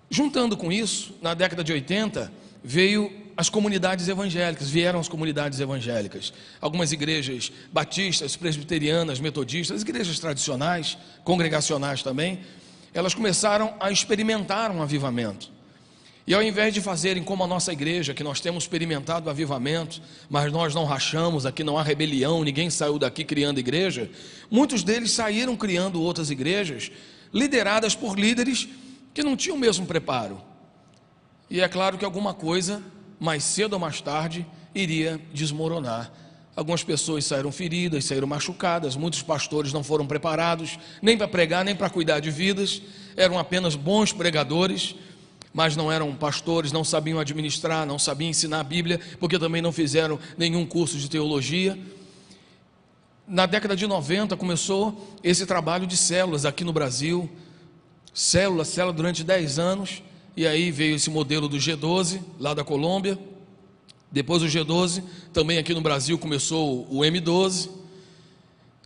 Juntando com isso, na década de 80, vieram as comunidades evangélicas. Algumas igrejas batistas, presbiterianas, metodistas, igrejas tradicionais, congregacionais também, elas começaram a experimentar um avivamento. E ao invés de fazerem como a nossa igreja, que nós temos experimentado o avivamento, mas nós não rachamos, aqui não há rebelião, ninguém saiu daqui criando igreja, muitos deles saíram criando outras igrejas, lideradas por líderes que não tinham o mesmo preparo. E é claro que alguma coisa, mais cedo ou mais tarde, iria desmoronar. Algumas pessoas saíram feridas, saíram machucadas, muitos pastores não foram preparados, nem para pregar, nem para cuidar de vidas, eram apenas bons pregadores, mas não eram pastores, não sabiam administrar, não sabiam ensinar a Bíblia, porque também não fizeram nenhum curso de teologia. Na década de 90 começou esse trabalho de células aqui no Brasil, célula durante 10 anos, e aí veio esse modelo do G12, lá da Colômbia. Depois do G12, também aqui no Brasil começou o M12.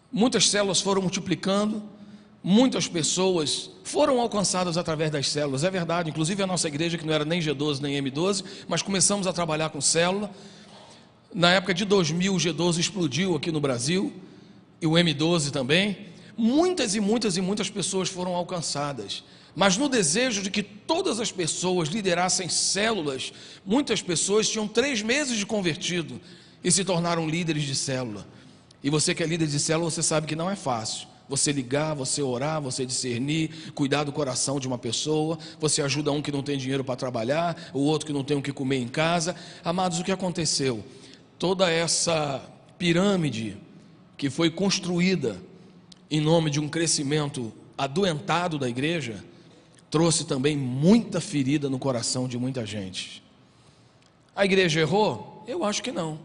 Muitas células foram multiplicando, muitas pessoas foram alcançadas através das células, é verdade, inclusive a nossa igreja, que não era nem G12 nem M12, mas começamos a trabalhar com célula. Na época de 2000 o G12 explodiu aqui no Brasil, e o M12 também. Muitas pessoas foram alcançadas, mas no desejo de que todas as pessoas liderassem células, muitas pessoas tinham 3 meses de convertido e se tornaram líderes de célula. E você que é líder de célula, você sabe que não é fácil. Você ligar, você orar, você discernir, cuidar do coração de uma pessoa, você ajuda um que não tem dinheiro para trabalhar, o outro que não tem o que comer em casa. Amados, o que aconteceu? Toda essa pirâmide que foi construída em nome de um crescimento adoentado da igreja, trouxe também muita ferida no coração de muita gente. A igreja errou? Eu acho que não.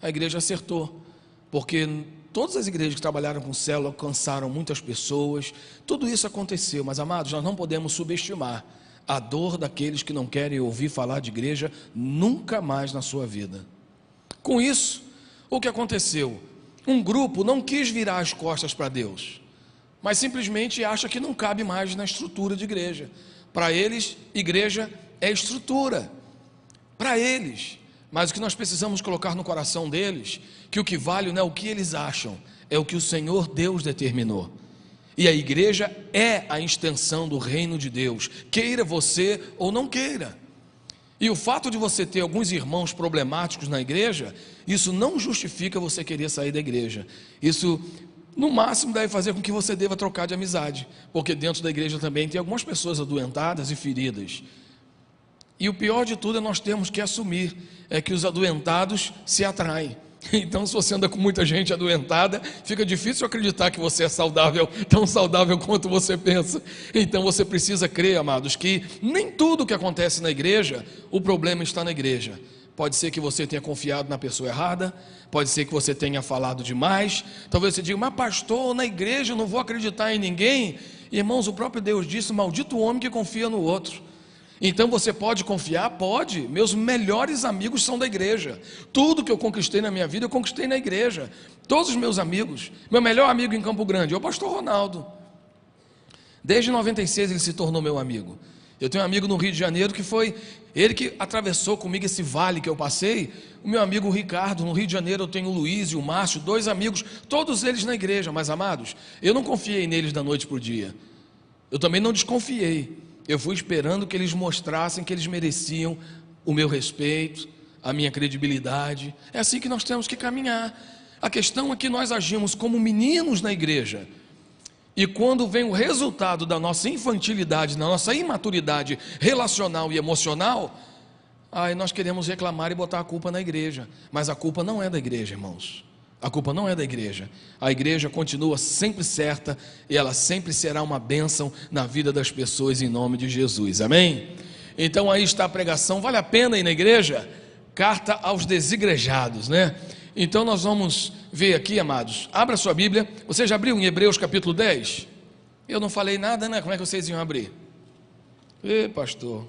A igreja acertou, porque todas as igrejas que trabalharam com célula alcançaram muitas pessoas. Tudo isso aconteceu, mas amados, nós não podemos subestimar a dor daqueles que não querem ouvir falar de igreja nunca mais na sua vida. Com isso, o que aconteceu? Um grupo não quis virar as costas para Deus, mas simplesmente acha que não cabe mais na estrutura de igreja. Para eles, igreja é estrutura, para eles. Mas o que nós precisamos colocar no coração deles, que o que vale não é o que eles acham, é o que o Senhor Deus determinou. E a igreja é a extensão do reino de Deus, queira você ou não queira. E o fato de você ter alguns irmãos problemáticos na igreja, isso não justifica você querer sair da igreja. Isso, no máximo, deve fazer com que você deva trocar de amizade, porque dentro da igreja também tem algumas pessoas adoentadas e feridas. E o pior de tudo é nós temos que assumir, é que os adoentados se atraem. Então, se você anda com muita gente adoentada, fica difícil acreditar que você é saudável, tão saudável quanto você pensa. Então, você precisa crer, amados, que nem tudo que acontece na igreja, o problema está na igreja. Pode ser que você tenha confiado na pessoa errada, pode ser que você tenha falado demais. Talvez você diga, mas pastor, na igreja eu não vou acreditar em ninguém. Irmãos, o próprio Deus disse, maldito o homem que confia no outro. Então você pode confiar? Pode. Meus melhores amigos são da igreja. Tudo que eu conquistei na minha vida, eu conquistei na igreja. Todos os meus amigos. Meu melhor amigo em Campo Grande é o pastor Ronaldo. Desde 96 ele se tornou meu amigo. Eu tenho um amigo no Rio de Janeiro que foi ele que atravessou comigo esse vale que eu passei. O meu amigo Ricardo, no Rio de Janeiro eu tenho o Luiz e o Márcio, 2 amigos, todos eles na igreja. Mas amados, eu não confiei neles da noite para o dia. Eu também não desconfiei. Eu fui esperando que eles mostrassem que eles mereciam o meu respeito, a minha credibilidade. É assim que nós temos que caminhar. A questão é que nós agimos como meninos na igreja. E quando vem o resultado da nossa infantilidade, da nossa imaturidade relacional e emocional, aí nós queremos reclamar e botar a culpa na igreja. Mas a culpa não é da igreja, irmãos. A culpa não é da igreja. A igreja continua sempre certa e ela sempre será uma bênção na vida das pessoas em nome de Jesus. Amém? Então aí está a pregação. Vale a pena ir na igreja? Carta aos desigrejados, né? Então nós vamos ver aqui, amados. Abra sua Bíblia. Você já abriu em Hebreus capítulo 10? Eu não falei nada, né? Como é que vocês iam abrir? Ê, pastor.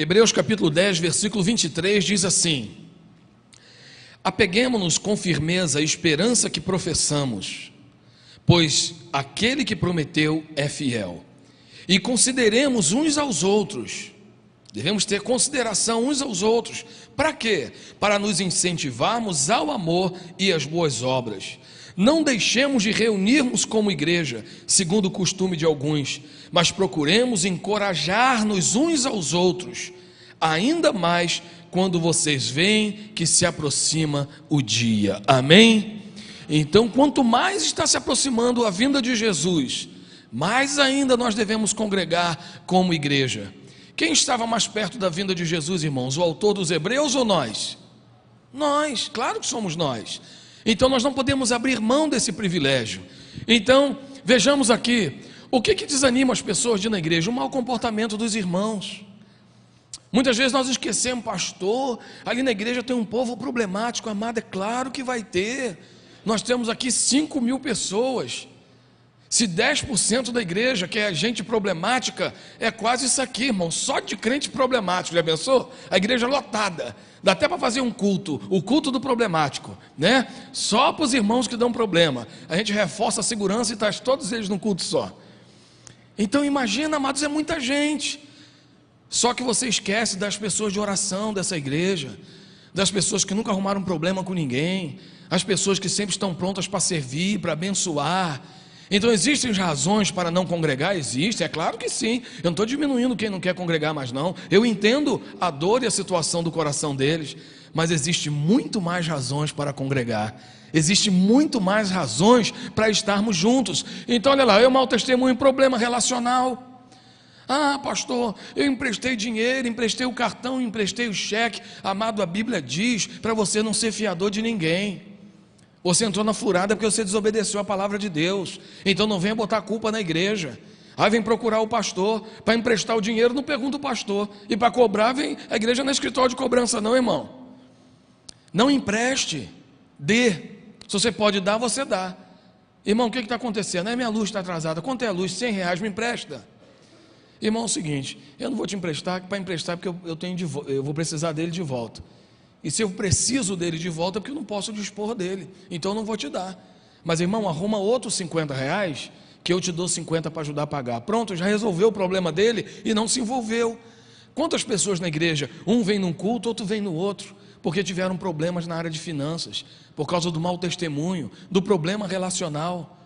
Hebreus capítulo 10, versículo 23 diz assim: apeguemo-nos com firmeza à esperança que professamos, pois aquele que prometeu é fiel. E consideremos uns aos outros, devemos ter consideração uns aos outros. Para quê? Para nos incentivarmos ao amor e às boas obras. Não deixemos de reunirmos como igreja, segundo o costume de alguns, mas procuremos encorajar-nos uns aos outros, ainda mais quando vocês veem que se aproxima o dia. Amém? Então, quanto mais está se aproximando a vinda de Jesus, mais ainda nós devemos congregar como igreja. Quem estava mais perto da vinda de Jesus, irmãos? O autor dos Hebreus ou nós? Nós, claro que somos nós. Então nós não podemos abrir mão desse privilégio. Então, vejamos aqui, o que desanima as pessoas de ir na igreja? O mau comportamento dos irmãos. Muitas vezes nós esquecemos, pastor, ali na igreja tem um povo problemático, amado, é claro que vai ter. Nós temos aqui 5.000 pessoas. Se 10% da igreja, que é gente problemática, é quase isso aqui, irmão, só de crente problemático, já pensou? A igreja lotada. Dá até para fazer um culto, o culto do problemático, né? Só para os irmãos que dão problema. A gente reforça a segurança e traz todos eles num culto só. Então imagina, amados, é muita gente. Só que você esquece das pessoas de oração dessa igreja, das pessoas que nunca arrumaram problema com ninguém, as pessoas que sempre estão prontas para servir, para abençoar. Então existem razões para não congregar? Existem, é claro que sim. Eu não estou diminuindo quem não quer congregar mais não. Eu entendo a dor e a situação do coração deles, mas existe muito mais razões para congregar. Existe muito mais razões para estarmos juntos. Então olha lá, eu mau testemunho em problema relacional. Ah, pastor, eu emprestei dinheiro, emprestei o cartão, emprestei o cheque. Amado, a Bíblia diz para você não ser fiador de ninguém. Você entrou na furada porque você desobedeceu a palavra de Deus. Então não venha botar a culpa na igreja. Aí vem procurar o pastor. Para emprestar o dinheiro, não pergunta o pastor. E para cobrar, vem a igreja não é escritório de cobrança não, irmão. Não empreste, dê. Se você pode dar, você dá. Irmão, o que está acontecendo? Minha luz está atrasada. Quanto é a luz? R$100, me empresta. Irmão, é o seguinte, eu não vou te emprestar para emprestar porque eu vou precisar dele de volta. E se eu preciso dele de volta, é porque eu não posso dispor dele. Então eu não vou te dar. Mas irmão, arruma outros R$50 que eu te dou 50 para ajudar a pagar. Pronto, já resolveu o problema dele e não se envolveu. Quantas pessoas na igreja, um vem num culto, outro vem no outro, porque tiveram problemas na área de finanças, por causa do mau testemunho, do problema relacional.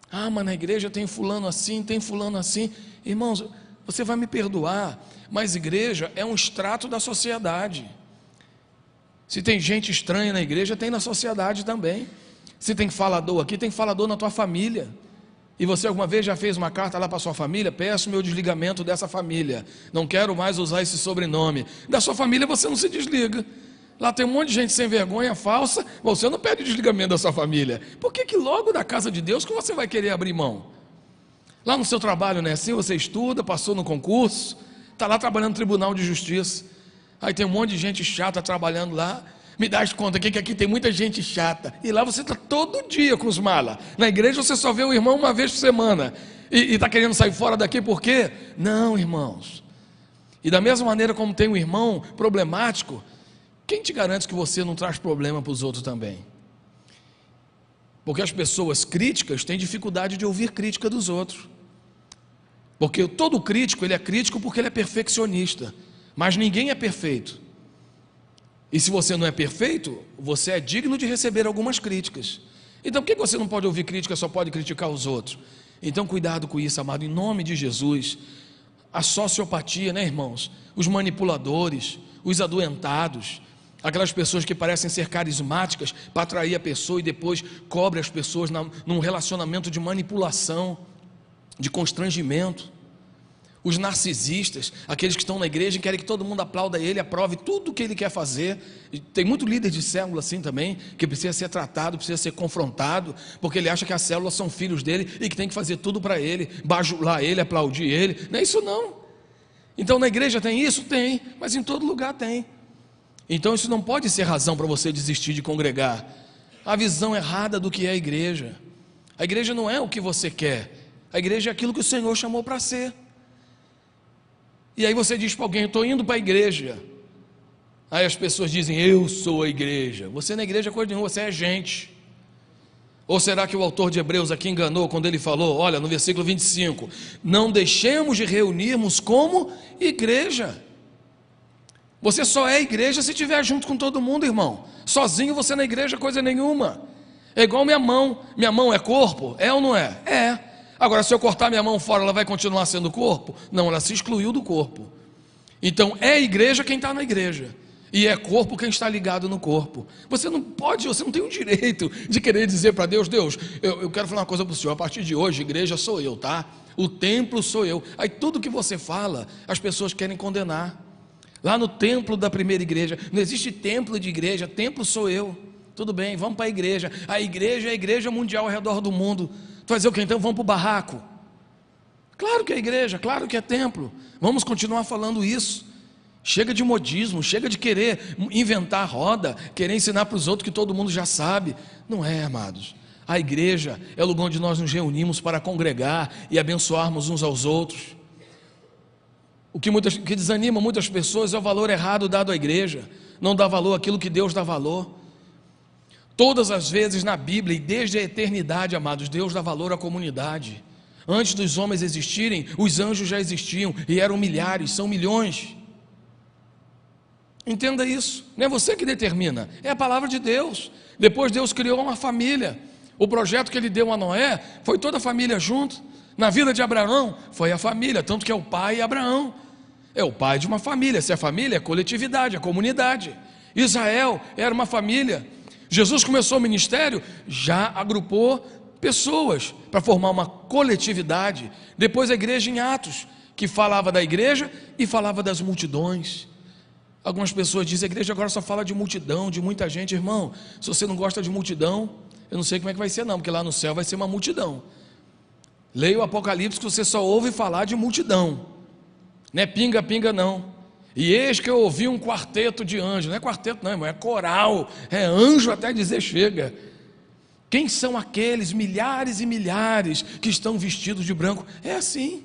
Ah, mas na igreja tem fulano assim, tem fulano assim. Irmãos, você vai me perdoar, mas igreja é um extrato da sociedade. Se tem gente estranha na igreja, tem na sociedade também. Se tem falador aqui, tem falador na tua família. E você alguma vez já fez uma carta lá para sua família? Peço meu desligamento dessa família, não quero mais usar esse sobrenome. Da sua família você não se desliga. Lá tem um monte de gente sem vergonha, falsa. Você não pede o desligamento da sua família. Por que logo da casa de Deus que você vai querer abrir mão? Lá no seu trabalho não é assim? Você estuda, passou no concurso, está lá trabalhando no Tribunal de Justiça. Aí tem um monte de gente chata trabalhando lá. Me dá conta que aqui tem muita gente chata. E lá você está todo dia com os malas. Na igreja você só vê o irmão uma vez por semana. E está querendo sair fora daqui por quê? Não, irmãos. E da mesma maneira como tem um irmão problemático, quem te garante que você não traz problema para os outros também? Porque as pessoas críticas têm dificuldade de ouvir crítica dos outros. Porque todo crítico, ele é crítico porque ele é perfeccionista. Mas ninguém é perfeito. E se você não é perfeito, você é digno de receber algumas críticas. Então por que você não pode ouvir crítica, só pode criticar os outros? Então cuidado com isso, amado, em nome de Jesus. A sociopatia, né, irmãos? Os manipuladores, os adoentados, aquelas pessoas que parecem ser carismáticas para atrair a pessoa e depois cobre as pessoas num relacionamento de manipulação, de constrangimento. Os narcisistas, aqueles que estão na igreja e querem que todo mundo aplauda ele, aprove tudo o que ele quer fazer. E tem muito líder de célula assim também, que precisa ser tratado, precisa ser confrontado, porque ele acha que as células são filhos dele e que tem que fazer tudo para ele, bajular ele, aplaudir ele. Não é isso não. Então na igreja tem isso? Tem, mas em todo lugar tem. Então isso não pode ser razão para você desistir de congregar. A visão errada do que é a igreja. A igreja não é o que você quer. A igreja é aquilo que o Senhor chamou para ser. E aí você diz para alguém, eu estou indo para a igreja. Aí as pessoas dizem, eu sou a igreja. Você não é igreja coisa nenhuma, você é gente. Ou será que o autor de Hebreus aqui enganou quando ele falou, olha, no versículo 25, não deixemos de reunirmos como igreja. Você só é igreja se estiver junto com todo mundo, irmão. Sozinho você não é igreja coisa nenhuma. É igual minha mão é corpo? É ou não é? É. Agora, se eu cortar minha mão fora, ela vai continuar sendo corpo? Não, ela se excluiu do corpo. Então, é igreja quem está na igreja. E é corpo quem está ligado no corpo. Você não tem o direito de querer dizer para Deus, Deus, eu quero falar uma coisa para o Senhor, a partir de hoje, igreja sou eu, tá? O templo sou eu. Aí tudo que você fala, as pessoas querem condenar. Lá no templo da primeira igreja, não existe templo de igreja, templo sou eu. Tudo bem, vamos para a igreja. A igreja é a igreja mundial ao redor do mundo. Tu vai dizer o que então? Vamos para o barraco. Claro que é igreja, claro que é templo. Vamos continuar falando isso. Chega de modismo, chega de querer inventar roda, querer ensinar para os outros que todo mundo já sabe. Não é, amados. A igreja é o lugar onde nós nos reunimos para congregar e abençoarmos uns aos outros. O que desanima muitas pessoas é o valor errado dado à igreja. Não dá valor àquilo que Deus dá valor. Todas as vezes na Bíblia e desde a eternidade, amados, Deus dá valor à comunidade. Antes dos homens existirem, os anjos já existiam e eram milhares, são milhões. Entenda isso, não é você que determina, é a palavra de Deus. Depois Deus criou uma família. O projeto que ele deu a Noé foi toda a família junto. Na vida de Abraão foi a família, tanto que é o pai Abraão. É o pai de uma família, se é família é coletividade, é comunidade. Israel era uma família. Jesus começou o ministério, já agrupou pessoas para formar uma coletividade. Depois a igreja em Atos, que falava da igreja e falava das multidões. Algumas pessoas dizem, a igreja agora só fala de multidão, de muita gente. Irmão, se você não gosta de multidão, eu não sei como é que vai ser não, porque lá no céu vai ser uma multidão. Leia o Apocalipse que você só ouve falar de multidão. Não é pinga-pinga não. E eis que eu ouvi um quarteto de anjos. Não é quarteto não, irmão, é coral. É anjo até dizer chega. Quem são aqueles milhares e milhares que estão vestidos de branco? É assim.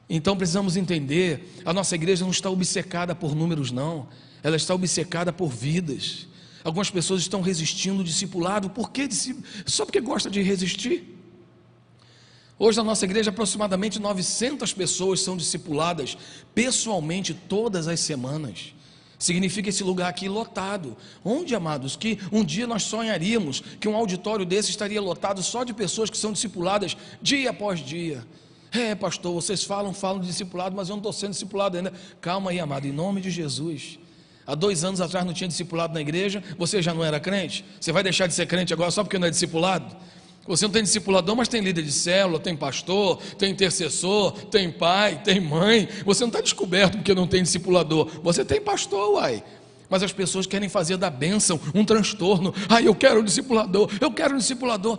Então precisamos entender, a nossa igreja não está obcecada por números não. Ela está obcecada por vidas. Algumas pessoas estão resistindo o discipulado. Por quê? Só porque gosta de resistir. Hoje na nossa igreja aproximadamente 900 pessoas são discipuladas pessoalmente todas as semanas. Significa esse lugar aqui lotado. Onde, amados, que um dia nós sonharíamos que um auditório desse estaria lotado só de pessoas que são discipuladas dia após dia. Pastor, vocês falam de discipulado, mas eu não estou sendo discipulado ainda. Calma aí, amado, em nome de Jesus. Há 2 anos atrás não tinha discipulado na igreja, você já não era crente? Você vai deixar de ser crente agora só porque não é discipulado? Você não tem discipulador, mas tem líder de célula, tem pastor, tem intercessor, tem pai, tem mãe. Você não está descoberto porque não tem discipulador. Você tem pastor, uai. Mas as pessoas querem fazer da bênção um transtorno. Eu quero um discipulador, eu quero um discipulador.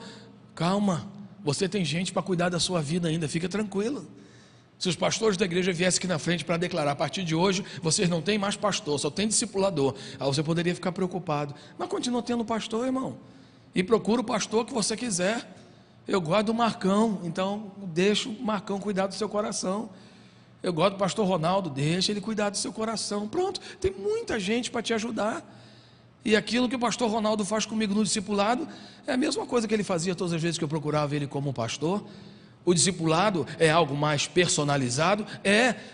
Calma, você tem gente para cuidar da sua vida ainda, fica tranquilo. Se os pastores da igreja viessem aqui na frente para declarar, a partir de hoje, vocês não têm mais pastor, só tem discipulador. Aí você poderia ficar preocupado. Mas continua tendo pastor, irmão. E procura o pastor que você quiser. Eu gosto do Marcão, então deixa o Marcão cuidar do seu coração. Eu gosto do pastor Ronaldo, deixa ele cuidar do seu coração. Pronto, tem muita gente para te ajudar. E aquilo que o pastor Ronaldo faz comigo no discipulado é a mesma coisa que ele fazia todas as vezes que eu procurava ele como pastor. O discipulado é algo mais personalizado,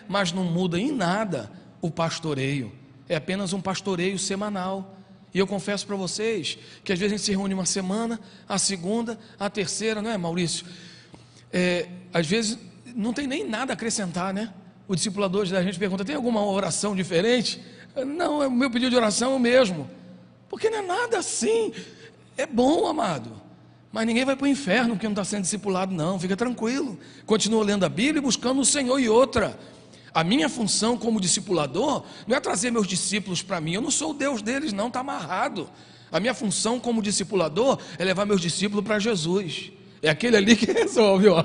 mas não muda em nada o pastoreio. É apenas um pastoreio semanal. E eu confesso para vocês que às vezes a gente se reúne uma semana, a segunda, a terceira, não é, Maurício? Às vezes não tem nem nada a acrescentar, né? O discipulador da gente pergunta, tem alguma oração diferente? Não, o meu pedido de oração é o mesmo. Porque não é nada assim. É bom, amado. Mas ninguém vai para o inferno porque não está sendo discipulado, não. Fica tranquilo. Continua lendo a Bíblia e buscando o Senhor. E outra, a minha função como discipulador não é trazer meus discípulos para mim. Eu não sou o Deus deles, não, está amarrado. A minha função como discipulador é levar meus discípulos para Jesus. É aquele ali que resolve, ó,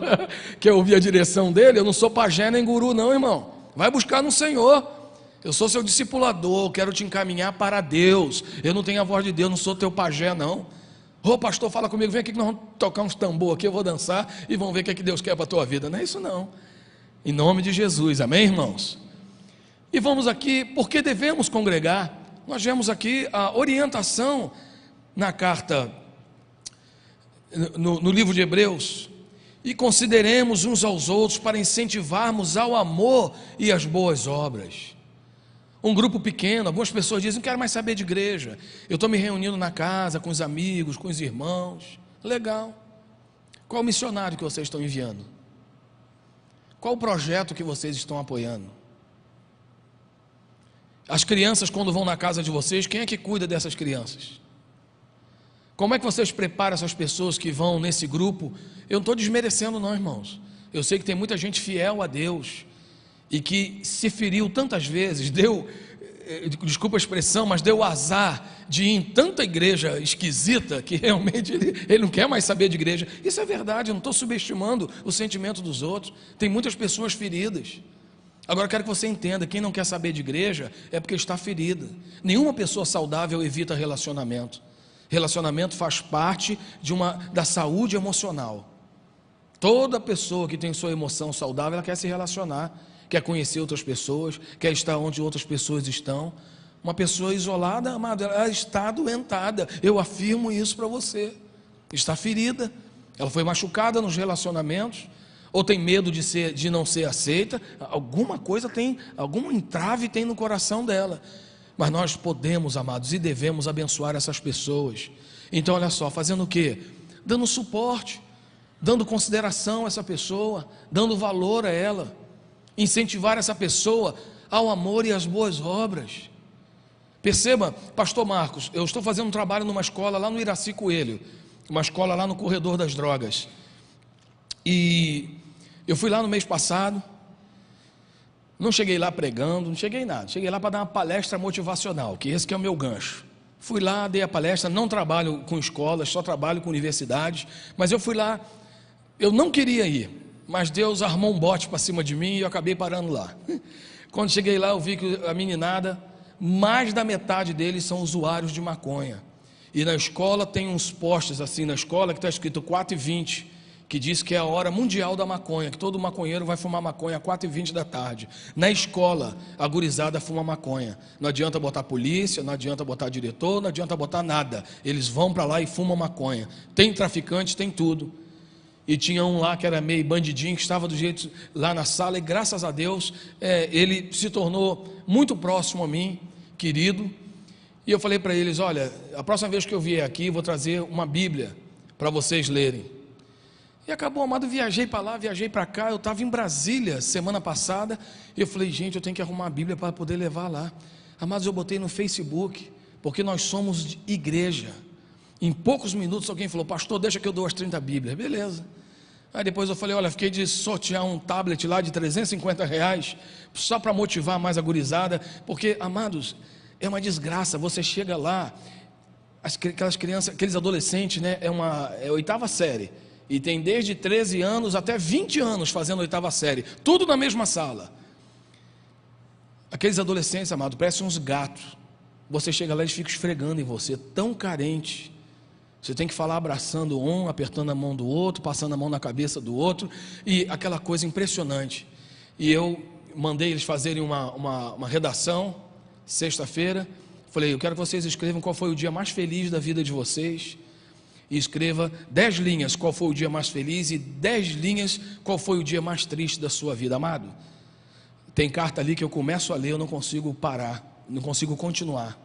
que eu ouvi a direção dele. Eu não sou pajé nem guru, não, irmão. Vai buscar no Senhor. Eu sou seu discipulador, quero te encaminhar para Deus. Eu não tenho a voz de Deus, não sou teu pajé, não. Pastor, fala comigo, vem aqui que nós vamos tocar uns tambor aqui, eu vou dançar e vamos ver o que é que Deus quer para a tua vida. Não é isso não. Em nome de Jesus, amém, irmãos? E vamos aqui, porque devemos congregar. Nós vemos aqui a orientação na carta, no livro de Hebreus. E consideremos uns aos outros para incentivarmos ao amor e às boas obras. Um grupo pequeno, algumas pessoas dizem, não quero mais saber de igreja. Eu estou me reunindo na casa com os amigos, com os irmãos. Legal. Qual o missionário que vocês estão enviando? Qual o projeto que vocês estão apoiando? As crianças, quando vão na casa de vocês, quem é que cuida dessas crianças? Como é que vocês preparam essas pessoas que vão nesse grupo? Eu não estou desmerecendo não, irmãos. Eu sei que tem muita gente fiel a Deus e que se feriu tantas vezes, desculpa a expressão, mas deu azar de ir em tanta igreja esquisita que realmente ele não quer mais saber de igreja. Isso é verdade, eu não estou subestimando o sentimento dos outros. Tem muitas pessoas feridas. Agora eu quero que você entenda, quem não quer saber de igreja é porque está ferida. Nenhuma pessoa saudável evita relacionamento. Relacionamento faz parte da saúde emocional. Toda pessoa que tem sua emoção saudável, ela quer se relacionar, quer conhecer outras pessoas, quer estar onde outras pessoas estão. Uma pessoa isolada, amado, ela está adoentada. Eu afirmo isso para você. Está ferida. Ela foi machucada nos relacionamentos, ou tem medo de não ser aceita. Alguma coisa tem, algum entrave tem no coração dela. Mas nós podemos, amados, e devemos abençoar essas pessoas. Então, olha só, fazendo o quê? Dando suporte, dando consideração a essa pessoa, dando valor a ela, incentivar essa pessoa ao amor e às boas obras. Perceba, pastor Marcos, eu estou fazendo um trabalho numa escola lá no Iraci Coelho, uma escola lá no corredor das drogas. E eu fui lá no mês passado. Não cheguei lá pregando, não cheguei nada. Cheguei lá para dar uma palestra motivacional, que esse que é o meu gancho. Fui lá, dei a palestra, não trabalho com escolas, só trabalho com universidades. Mas eu fui lá, eu não queria ir, mas Deus armou um bote para cima de mim e eu acabei parando lá. Quando cheguei lá, eu vi que a meninada, mais da metade deles são usuários de maconha. E na escola tem uns postes assim na escola que está escrito 4h20. Que diz que é a hora mundial da maconha, que todo maconheiro vai fumar maconha às 4h20 da tarde. Na escola, a gurizada fuma maconha. Não adianta botar polícia, não adianta botar diretor, não adianta botar nada. Eles vão para lá e fumam maconha. Tem traficante, tem tudo. e tinha um lá que era meio bandidinho, que estava do jeito lá na sala, e graças a Deus, ele se tornou muito próximo a mim, querido. E eu falei para eles: olha, a próxima vez que eu vier aqui, vou trazer uma Bíblia para vocês lerem. E acabou, amado, viajei para lá, viajei para cá. Eu estava em Brasília semana passada, e eu falei: gente, eu tenho que arrumar a Bíblia para poder levar lá. Amados, eu botei no Facebook, porque nós somos de igreja. Em poucos minutos alguém falou: pastor, deixa que eu dou as 30 Bíblias. Beleza. Aí depois eu falei: olha, fiquei de sortear um tablet lá de R$350, só para motivar mais a gurizada, porque, amados, é uma desgraça. Você chega lá, aquelas crianças, aqueles adolescentes, né, é a 8ª série, e tem desde 13 anos até 20 anos fazendo a 8ª série, tudo na mesma sala. Aqueles adolescentes, amado, parecem uns gatos. Você chega lá e eles ficam esfregando em você, tão carente. Você tem que falar abraçando um, apertando a mão do outro, passando a mão na cabeça do outro, e aquela coisa impressionante. E eu mandei eles fazerem uma redação, sexta-feira. Falei: eu quero que vocês escrevam qual foi o dia mais feliz da vida de vocês, e escreva 10 linhas qual foi o dia mais feliz, e 10 linhas qual foi o dia mais triste da sua vida. Amado, tem carta ali que eu começo a ler, eu não consigo parar, não consigo continuar.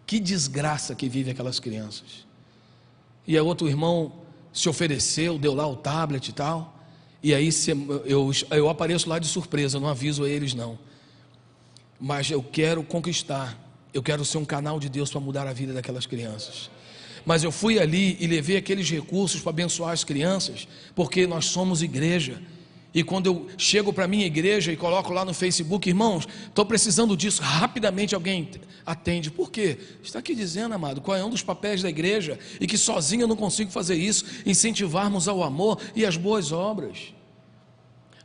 Que desgraça que vive aquelas crianças. E aí outro irmão se ofereceu, deu lá o tablet e tal, e aí eu apareço lá de surpresa, eu não aviso a eles não, mas eu quero conquistar, eu quero ser um canal de Deus para mudar a vida daquelas crianças. Mas eu fui ali e levei aqueles recursos para abençoar as crianças, porque nós somos igreja. E quando eu chego para a minha igreja e coloco lá no Facebook: irmãos, estou precisando disso, rapidamente alguém atende. Por quê? Está aqui dizendo, amado, qual é um dos papéis da igreja, e que sozinho eu não consigo fazer isso: incentivarmos ao amor e às boas obras.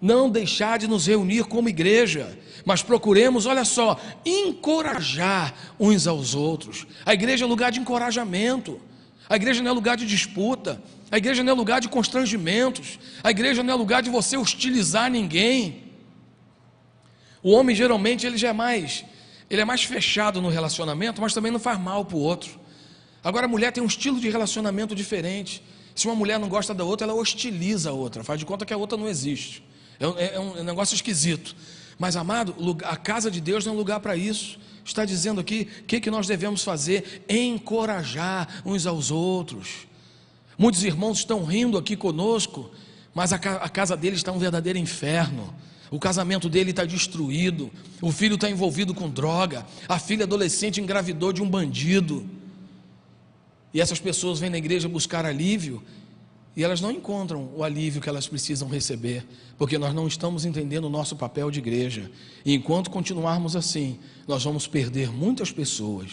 Não deixar de nos reunir como igreja, mas procuremos, olha só, encorajar uns aos outros. A igreja é lugar de encorajamento. A igreja não é lugar de disputa. A igreja não é lugar de constrangimentos. A igreja não é lugar de você hostilizar ninguém. O homem geralmente ele é mais fechado no relacionamento, mas também não faz mal para o outro. Agora a mulher tem um estilo de relacionamento diferente. Se uma mulher não gosta da outra, ela hostiliza a outra, faz de conta que a outra não existe. É um negócio esquisito. Mas, amado, a casa de Deus não é um lugar para isso. Está dizendo aqui, o que nós devemos fazer? Encorajar uns aos outros. Muitos irmãos estão rindo aqui conosco, mas a casa dele está um verdadeiro inferno. O casamento dele está destruído, o filho está envolvido com droga, a filha adolescente engravidou de um bandido. E essas pessoas vêm na igreja buscar alívio, e elas não encontram o alívio que elas precisam receber, porque nós não estamos entendendo o nosso papel de igreja. E enquanto continuarmos assim, nós vamos perder muitas pessoas.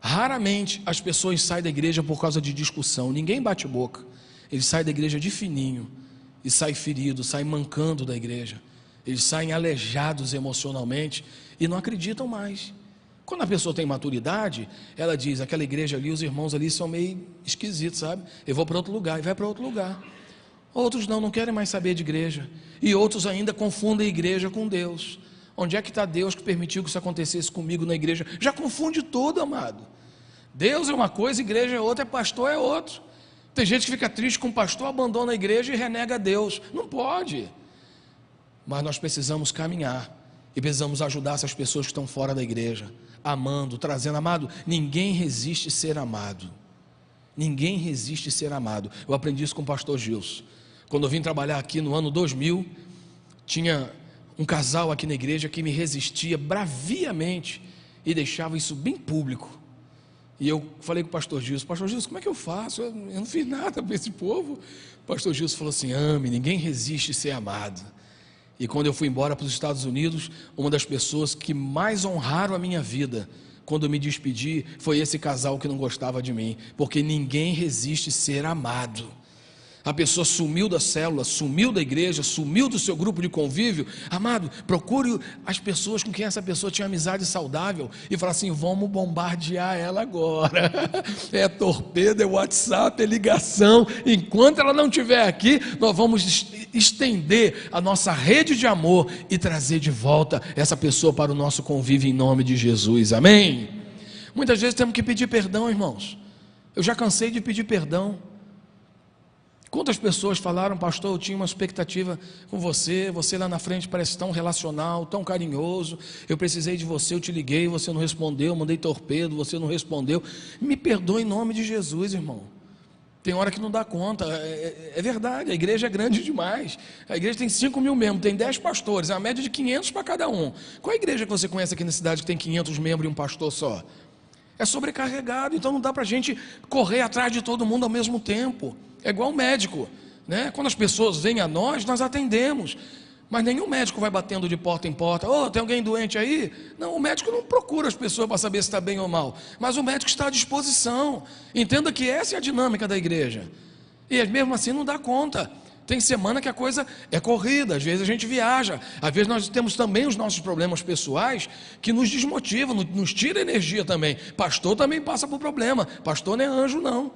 Raramente as pessoas saem da igreja por causa de discussão. Ninguém bate boca. Eles saem da igreja de fininho, e saem feridos, saem mancando da igreja. Eles saem aleijados emocionalmente e não acreditam mais. Quando a pessoa tem maturidade, ela diz: aquela igreja ali, os irmãos ali são meio esquisitos, sabe? Eu vou para outro lugar, e vai para outro lugar. Outros não querem mais saber de igreja. E outros ainda confundem a igreja com Deus. Onde é que está Deus que permitiu que isso acontecesse comigo na igreja? Já confunde tudo, amado. Deus é uma coisa, igreja é outra, pastor é outro. Tem gente que fica triste com o pastor, abandona a igreja e renega a Deus. Não pode. Mas nós precisamos caminhar e precisamos ajudar essas pessoas que estão fora da igreja, amando, trazendo. Amado, ninguém resiste ser amado. Ninguém resiste ser amado. Eu aprendi isso com o pastor Gilson. Quando eu vim trabalhar aqui no ano 2000, tinha um casal aqui na igreja que me resistia braviamente e deixava isso bem público. E eu falei com o pastor Gilson: pastor Gilson, como é que eu faço? Eu não fiz nada para esse povo. O pastor Gilson falou assim: ame, ninguém resiste ser amado. E quando eu fui embora para os Estados Unidos, uma das pessoas que mais honraram a minha vida, quando eu me despedi, foi esse casal que não gostava de mim, porque ninguém resiste ser amado. A pessoa sumiu da célula, sumiu da igreja, sumiu do seu grupo de convívio. Amado, procure as pessoas com quem essa pessoa tinha amizade saudável e fala assim: vamos bombardear ela agora. É torpedo, é WhatsApp, é ligação. Enquanto ela não estiver aqui, nós vamos estender a nossa rede de amor e trazer de volta essa pessoa para o nosso convívio em nome de Jesus. Amém? Muitas vezes temos que pedir perdão, irmãos. Eu já cansei de pedir perdão. Quantas pessoas falaram: pastor, eu tinha uma expectativa com você lá na frente parece tão relacional, tão carinhoso, eu precisei de você, eu te liguei, você não respondeu, mandei torpedo, você não respondeu. Me perdoe em nome de Jesus, irmão. Tem hora que não dá conta, é verdade, a igreja é grande demais. A igreja tem 5 mil membros, tem 10 pastores, é uma média de 500 para cada um. Qual é a igreja que você conhece aqui na cidade que tem 500 membros e um pastor só? É sobrecarregado, então não dá para a gente correr atrás de todo mundo ao mesmo tempo. É igual um médico, né? Quando as pessoas vêm a nós atendemos. Mas nenhum médico vai batendo de porta em porta. Tem alguém doente aí? Não, o médico não procura as pessoas para saber se está bem ou mal. Mas o médico está à disposição. Entenda que essa é a dinâmica da igreja. E mesmo assim não dá conta. Tem semana que a coisa é corrida, às vezes a gente viaja, às vezes nós temos também os nossos problemas pessoais que nos desmotivam, nos tira energia também. Pastor também passa por problema, pastor não é anjo não.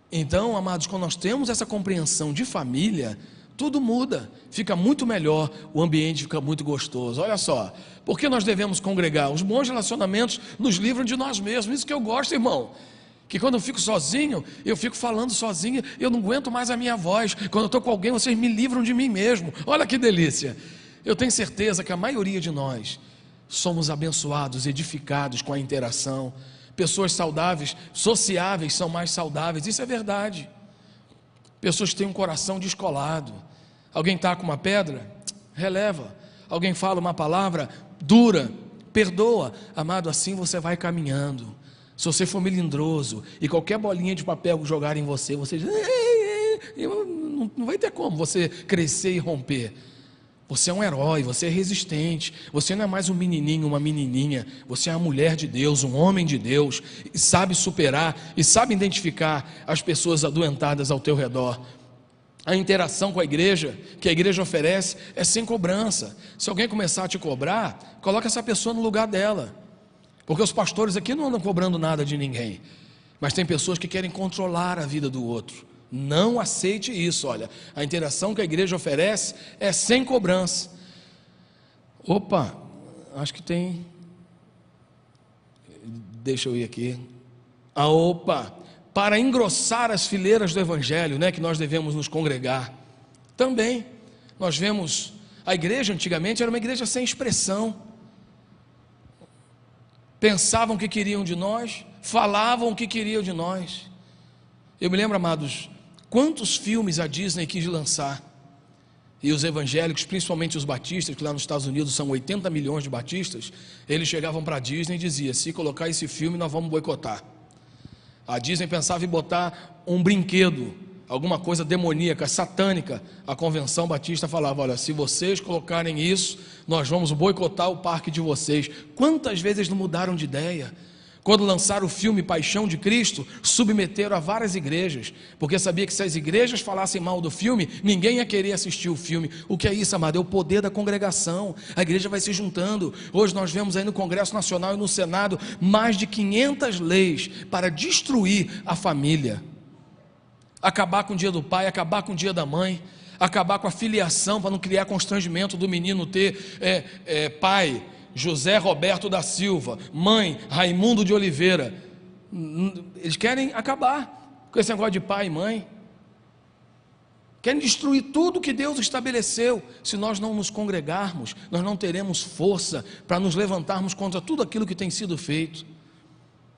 Então, amados, quando nós temos essa compreensão de família, tudo muda, fica muito melhor, o ambiente fica muito gostoso. Olha só, por que nós devemos congregar? Os bons relacionamentos nos livram de nós mesmos, isso que eu gosto, irmão. Que quando eu fico sozinho, eu fico falando sozinho, eu não aguento mais a minha voz. Quando eu estou com alguém, vocês me livram de mim mesmo. Olha que delícia. Eu tenho certeza que a maioria de nós somos abençoados, edificados com a interação. Pessoas saudáveis, sociáveis são mais saudáveis, isso é verdade. Pessoas que têm um coração descolado. Alguém está com uma pedra? Releva. Alguém fala uma palavra dura? Perdoa. Amado, assim você vai caminhando. Se você for melindroso e qualquer bolinha de papel jogar em você, você diz, não vai ter como você crescer e romper. Você é um herói, você é resistente, você não é mais um menininho, uma menininha, você é uma mulher de Deus, um homem de Deus, e sabe superar, e sabe identificar as pessoas adoentadas ao teu redor. A interação com a igreja, que a igreja oferece, é sem cobrança. Se alguém começar a te cobrar, coloca essa pessoa no lugar dela. Porque os pastores aqui não andam cobrando nada de ninguém, mas tem pessoas que querem controlar a vida do outro. Não aceite isso. Olha, a interação que a igreja oferece é sem cobrança. Opa, acho que tem. Deixa eu ir aqui. Para engrossar as fileiras do evangelho, né, que nós devemos nos congregar. Também, nós vemos, a igreja antigamente era uma igreja sem expressão. Pensavam o que queriam de nós, falavam o que queriam de nós. Eu me lembro, amados, quantos filmes a Disney quis lançar, e os evangélicos, principalmente os batistas, que lá nos Estados Unidos são 80 milhões de batistas, eles chegavam para a Disney e diziam, se colocar esse filme nós vamos boicotar. A Disney pensava em botar um brinquedo, alguma coisa demoníaca, satânica. A convenção batista falava, olha, se vocês colocarem isso, nós vamos boicotar o parque de vocês. Quantas vezes eles não mudaram de ideia? Quando lançaram o filme Paixão de Cristo, submeteram a várias igrejas, porque sabia que se as igrejas falassem mal do filme, ninguém ia querer assistir o filme. O que é isso, amado? É o poder da congregação. A igreja vai se juntando. Hoje nós vemos aí no Congresso Nacional e no Senado mais de 500 leis para destruir a família. Acabar com o dia do pai, acabar com o dia da mãe, acabar com a filiação para não criar constrangimento do menino ter pai José Roberto da Silva, mãe Raimundo de Oliveira. Eles querem acabar com esse negócio de pai e mãe, querem destruir tudo que Deus estabeleceu. Se nós não nos congregarmos, nós não teremos força para nos levantarmos contra tudo aquilo que tem sido feito.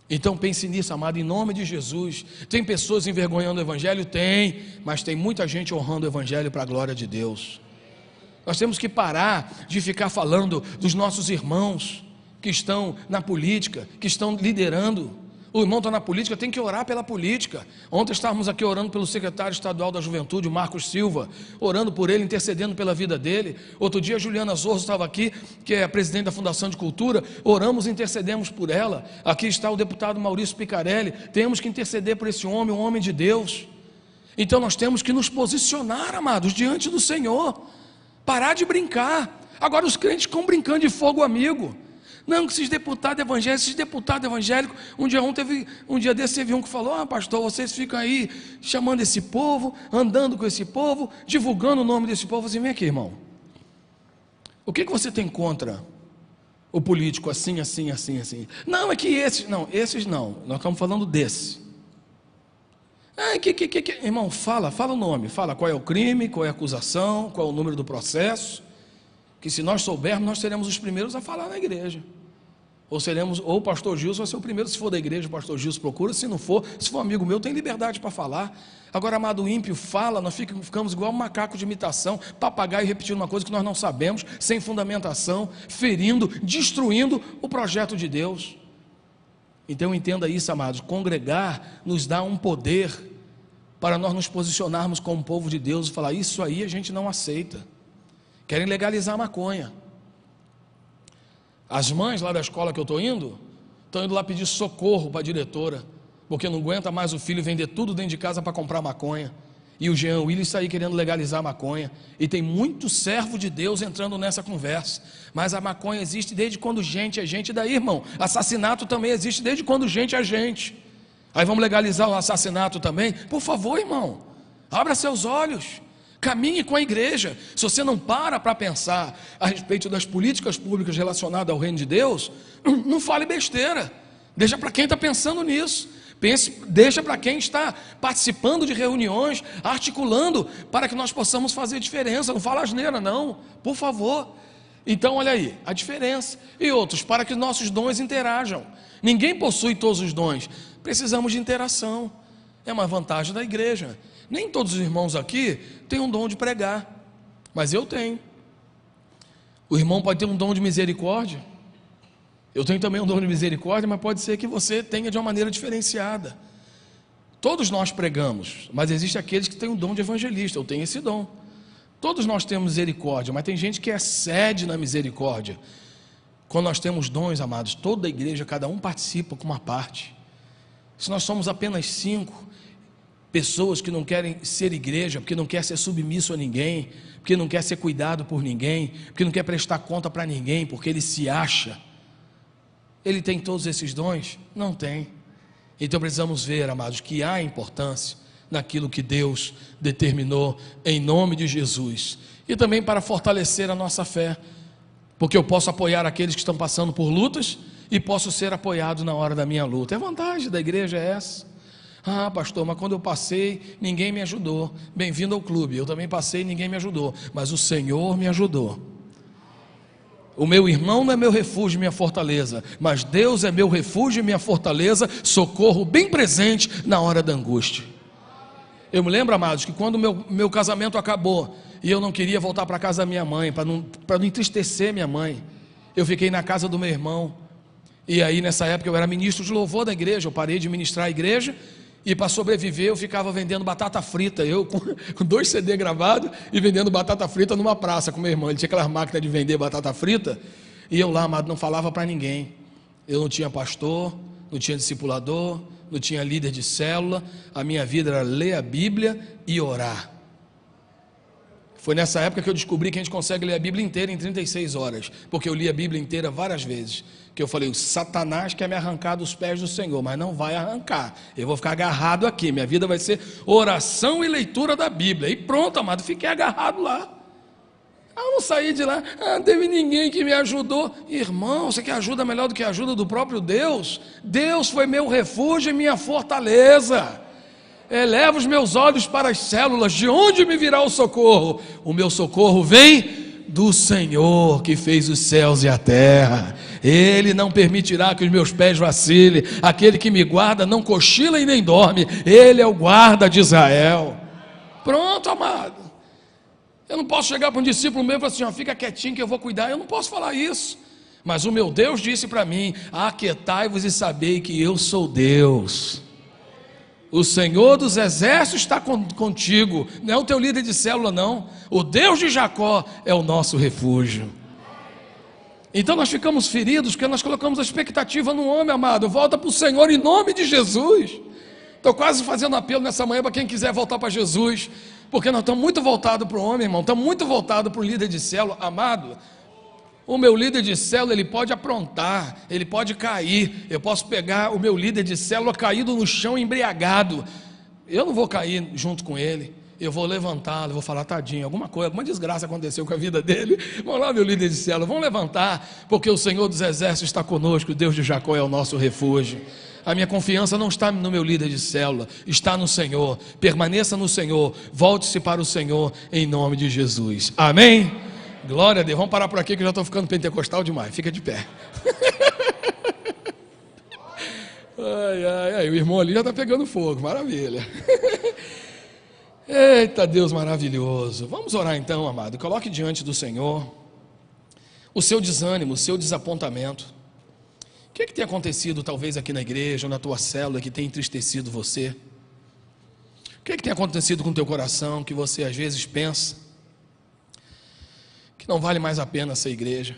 Então pense nisso, amado, em nome de Jesus. Tem pessoas envergonhando o evangelho? Tem, mas tem muita gente honrando o evangelho para a glória de Deus. Nós temos que parar de ficar falando dos nossos irmãos que estão na política, que estão liderando. O irmão está na política, tem que orar pela política. Ontem estávamos aqui orando pelo secretário estadual da Juventude, o Marcos Silva, orando por ele, intercedendo pela vida dele. Outro dia a Juliana Zorro estava aqui, que é a presidente da Fundação de Cultura, oramos e intercedemos por ela. Aqui está o deputado Maurício Picarelli, temos que interceder por esse homem, um homem de Deus. Então nós temos que nos posicionar, amados, diante do Senhor, parar de brincar. Agora os crentes ficam brincando de fogo amigo. Não, que esses deputados evangélicos, um dia desse teve um que falou, pastor, vocês ficam aí chamando esse povo, andando com esse povo, divulgando o nome desse povo. Assim, vem aqui, irmão, o que você tem contra o político assim? Não, é que esses não, nós estamos falando desse. Irmão, fala o nome, fala qual é o crime, qual é a acusação, qual é o número do processo, que se nós soubermos, nós seremos os primeiros a falar na igreja. Ou o pastor Gilson vai ser o primeiro, se for da igreja, o pastor Gilson procura, se não for, se for amigo meu, tem liberdade para falar. Agora, amado, o ímpio fala, nós ficamos igual um macaco de imitação, papagaio repetindo uma coisa que nós não sabemos, sem fundamentação, ferindo, destruindo o projeto de Deus. Então entenda isso, amados, congregar nos dá um poder para nós nos posicionarmos como povo de Deus e falar, isso aí a gente não aceita. Querem legalizar a maconha. As mães lá da escola que eu estou indo lá pedir socorro para a diretora, porque não aguenta mais o filho vender tudo dentro de casa para comprar maconha. E o Jean Willis está aí querendo legalizar a maconha. E tem muito servo de Deus entrando nessa conversa. Mas a maconha existe desde quando gente é gente. Daí, irmão, assassinato também existe desde quando gente é gente. Aí vamos legalizar o assassinato também? Por favor, irmão, abra seus olhos. Caminhe com a igreja. Se você não para pensar a respeito das políticas públicas relacionadas ao reino de Deus, não fale besteira. Deixa para quem está pensando nisso. Deixa para quem está participando de reuniões, articulando para que nós possamos fazer diferença. Não fala asneira, não, por favor. Então, olha aí, a diferença. E outros, para que nossos dons interajam. Ninguém possui todos os dons. Precisamos de interação. É uma vantagem da igreja. Nem todos os irmãos aqui têm um dom de pregar, mas eu tenho. O irmão pode ter um dom de misericórdia. Eu tenho também um dom de misericórdia, mas pode ser que você tenha de uma maneira diferenciada. Todos nós pregamos, mas existem aqueles que têm um dom de evangelista. Eu tenho esse dom. Todos nós temos misericórdia, mas tem gente que excede na misericórdia. Quando nós temos dons, amados, toda a igreja, cada um participa com uma parte. Se nós somos apenas 5 pessoas que não querem ser igreja, porque não quer ser submisso a ninguém, porque não quer ser cuidado por ninguém, porque não quer prestar conta para ninguém, porque ele se acha, ele tem todos esses dons? Não tem. Então precisamos ver, amados, que há importância naquilo que Deus determinou em nome de Jesus. E também para fortalecer a nossa fé, porque eu posso apoiar aqueles que estão passando por lutas e posso ser apoiado na hora da minha luta. A vantagem da igreja é essa. Ah, pastor, mas quando eu passei, ninguém me ajudou. Bem-vindo ao clube. Eu também passei e ninguém me ajudou, mas o Senhor me ajudou. O meu irmão não é meu refúgio e minha fortaleza, mas Deus é meu refúgio e minha fortaleza, socorro bem presente na hora da angústia. Eu me lembro, amados, que quando meu casamento acabou e eu não queria voltar para a casa da minha mãe, para não entristecer minha mãe, eu fiquei na casa do meu irmão. E aí nessa época eu era ministro de louvor da igreja, eu parei de ministrar a igreja. E para sobreviver eu ficava vendendo batata frita, eu com 2 CD gravados e vendendo batata frita numa praça com meu irmão. Ele tinha aquelas máquinas de vender batata frita e eu lá, amado, não falava para ninguém. Eu não tinha pastor, não tinha discipulador, não tinha líder de célula. A minha vida era ler a Bíblia e orar. Foi nessa época que eu descobri que a gente consegue ler a Bíblia inteira em 36 horas, porque eu li a Bíblia inteira várias vezes. Que eu falei, o Satanás quer me arrancar dos pés do Senhor, mas não vai arrancar. Eu vou ficar agarrado aqui, minha vida vai ser oração e leitura da Bíblia. E pronto, amado, fiquei agarrado lá. Eu não saí de lá, não teve ninguém que me ajudou. Irmão, você quer ajuda melhor do que a ajuda do próprio Deus? Deus foi meu refúgio e minha fortaleza. Eleva os meus olhos para as células, de onde me virá o socorro? O meu socorro vem do Senhor que fez os céus e a terra. Ele não permitirá que os meus pés vacilem. Aquele que me guarda não cochila e nem dorme. Ele é o guarda de Israel. Pronto, amado. Eu não posso chegar para um discípulo meu e falar assim, ó, fica quietinho que eu vou cuidar. Eu não posso falar isso. Mas o meu Deus disse para mim, aquietai-vos e sabei que eu sou Deus. O Senhor dos exércitos está contigo. Não é o teu líder de célula, não. O Deus de Jacó é o nosso refúgio. Então nós ficamos feridos porque nós colocamos a expectativa no homem, amado. Volta para o Senhor em nome de Jesus. Estou quase fazendo apelo nessa manhã para quem quiser voltar para Jesus, porque nós estamos muito voltados para o homem, irmão. Estamos muito voltados para o líder de célula, amado. O meu líder de célula, ele pode aprontar, ele pode cair. Eu posso pegar o meu líder de célula caído no chão, embriagado. Eu não vou cair junto com ele. eu vou levantá-lo, vou falar, tadinho, alguma desgraça aconteceu com a vida dele. Vamos lá, meu líder de célula, vamos levantar, porque o Senhor dos Exércitos está conosco, o Deus de Jacó é o nosso refúgio. A minha confiança não está no meu líder de célula, está no Senhor. Permaneça no Senhor, volte-se para o Senhor, em nome de Jesus. Amém? Glória a Deus. Vamos parar por aqui que eu já estou ficando pentecostal demais. Fica de pé. Ai, o irmão ali já está pegando fogo, maravilha. Eita, Deus maravilhoso. Vamos orar então, amado. Coloque diante do Senhor o seu desânimo, o seu desapontamento. O que tem acontecido talvez aqui na igreja ou na tua célula que tem entristecido você? O que tem acontecido com o teu coração que você às vezes pensa que não vale mais a pena essa igreja?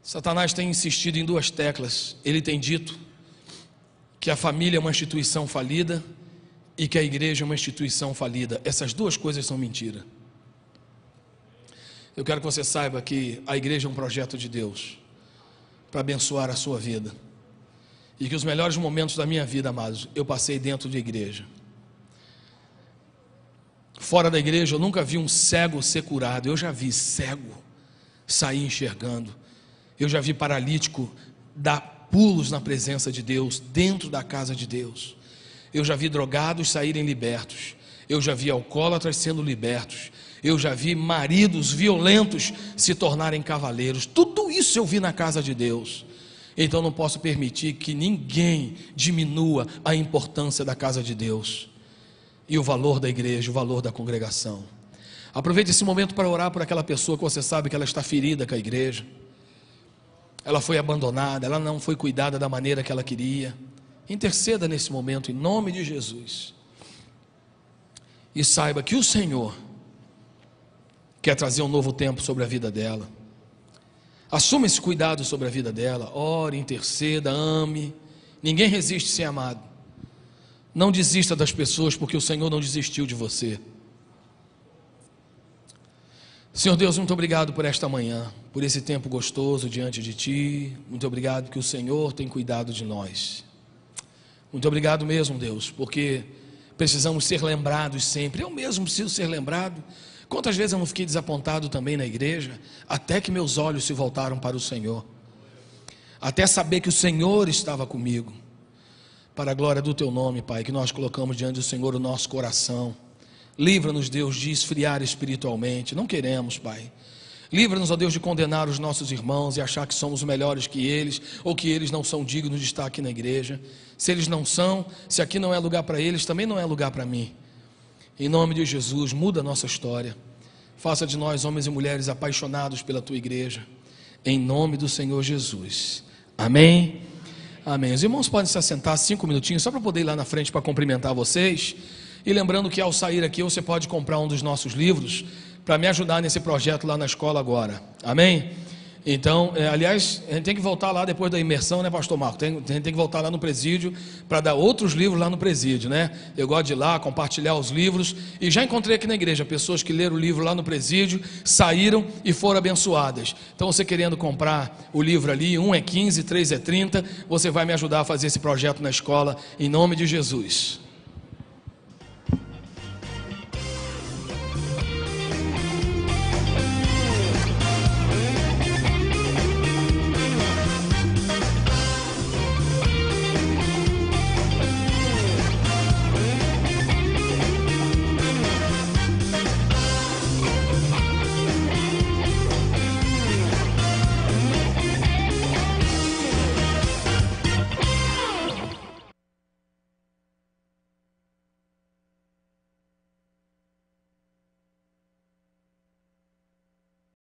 Satanás tem insistido em duas teclas. Ele tem dito que a família é uma instituição falida e que a igreja é uma instituição falida. Essas duas coisas são mentira. Eu quero que você saiba que a igreja é um projeto de Deus para abençoar a sua vida, e que os melhores momentos da minha vida, amados, eu passei dentro de igreja. Fora da igreja eu nunca vi um cego ser curado. Eu já vi cego sair enxergando, eu já vi paralítico dar pulos na presença de Deus, dentro da casa de Deus. Eu já vi drogados saírem libertos, eu já vi alcoólatras sendo libertos, eu já vi maridos violentos se tornarem cavaleiros. Tudo isso eu vi na casa de Deus. Então não posso permitir que ninguém diminua a importância da casa de Deus e o valor da igreja, o valor da congregação. Aproveite esse momento para orar por aquela pessoa que você sabe que ela está ferida com a igreja. Ela foi abandonada, ela não foi cuidada da maneira que ela queria. Interceda nesse momento em nome de Jesus. E saiba que o Senhor quer trazer um novo tempo sobre a vida dela. Assuma esse cuidado sobre a vida dela. Ore, interceda, ame. Ninguém resiste sem amado. Não desista das pessoas, porque o Senhor não desistiu de você. Senhor Deus, muito obrigado por esta manhã, por esse tempo gostoso diante de Ti. Muito obrigado que o Senhor tem cuidado de nós. Muito obrigado mesmo, Deus, porque precisamos ser lembrados sempre. Eu mesmo preciso ser lembrado. Quantas vezes eu não fiquei desapontado também na igreja, até que meus olhos se voltaram para o Senhor, até saber que o Senhor estava comigo. Para a glória do Teu nome, Pai, que nós colocamos diante do Senhor o nosso coração. Livra-nos, Deus, de esfriar espiritualmente. Não queremos, Pai. Livra-nos, ó Deus, de condenar os nossos irmãos e achar que somos melhores que eles, ou que eles não são dignos de estar aqui na igreja. Se eles não são, se aqui não é lugar para eles, também não é lugar para mim. Em nome de Jesus, muda a nossa história. Faça de nós homens e mulheres apaixonados pela Tua igreja. Em nome do Senhor Jesus. Amém? Amém. Os irmãos podem se assentar 5 minutinhos, só para poder ir lá na frente para cumprimentar vocês. E lembrando que ao sair aqui, você pode comprar um dos nossos livros para me ajudar nesse projeto lá na escola agora. Amém? Então, aliás, a gente tem que voltar lá depois da imersão, né, pastor Marco? A gente tem que voltar lá no presídio para dar outros livros lá no presídio, né? Eu gosto de ir lá, compartilhar os livros. E já encontrei aqui na igreja pessoas que leram o livro lá no presídio, saíram e foram abençoadas. Então, você querendo comprar o livro ali, 1 é 15, 3 é 30, você vai me ajudar a fazer esse projeto na escola, em nome de Jesus.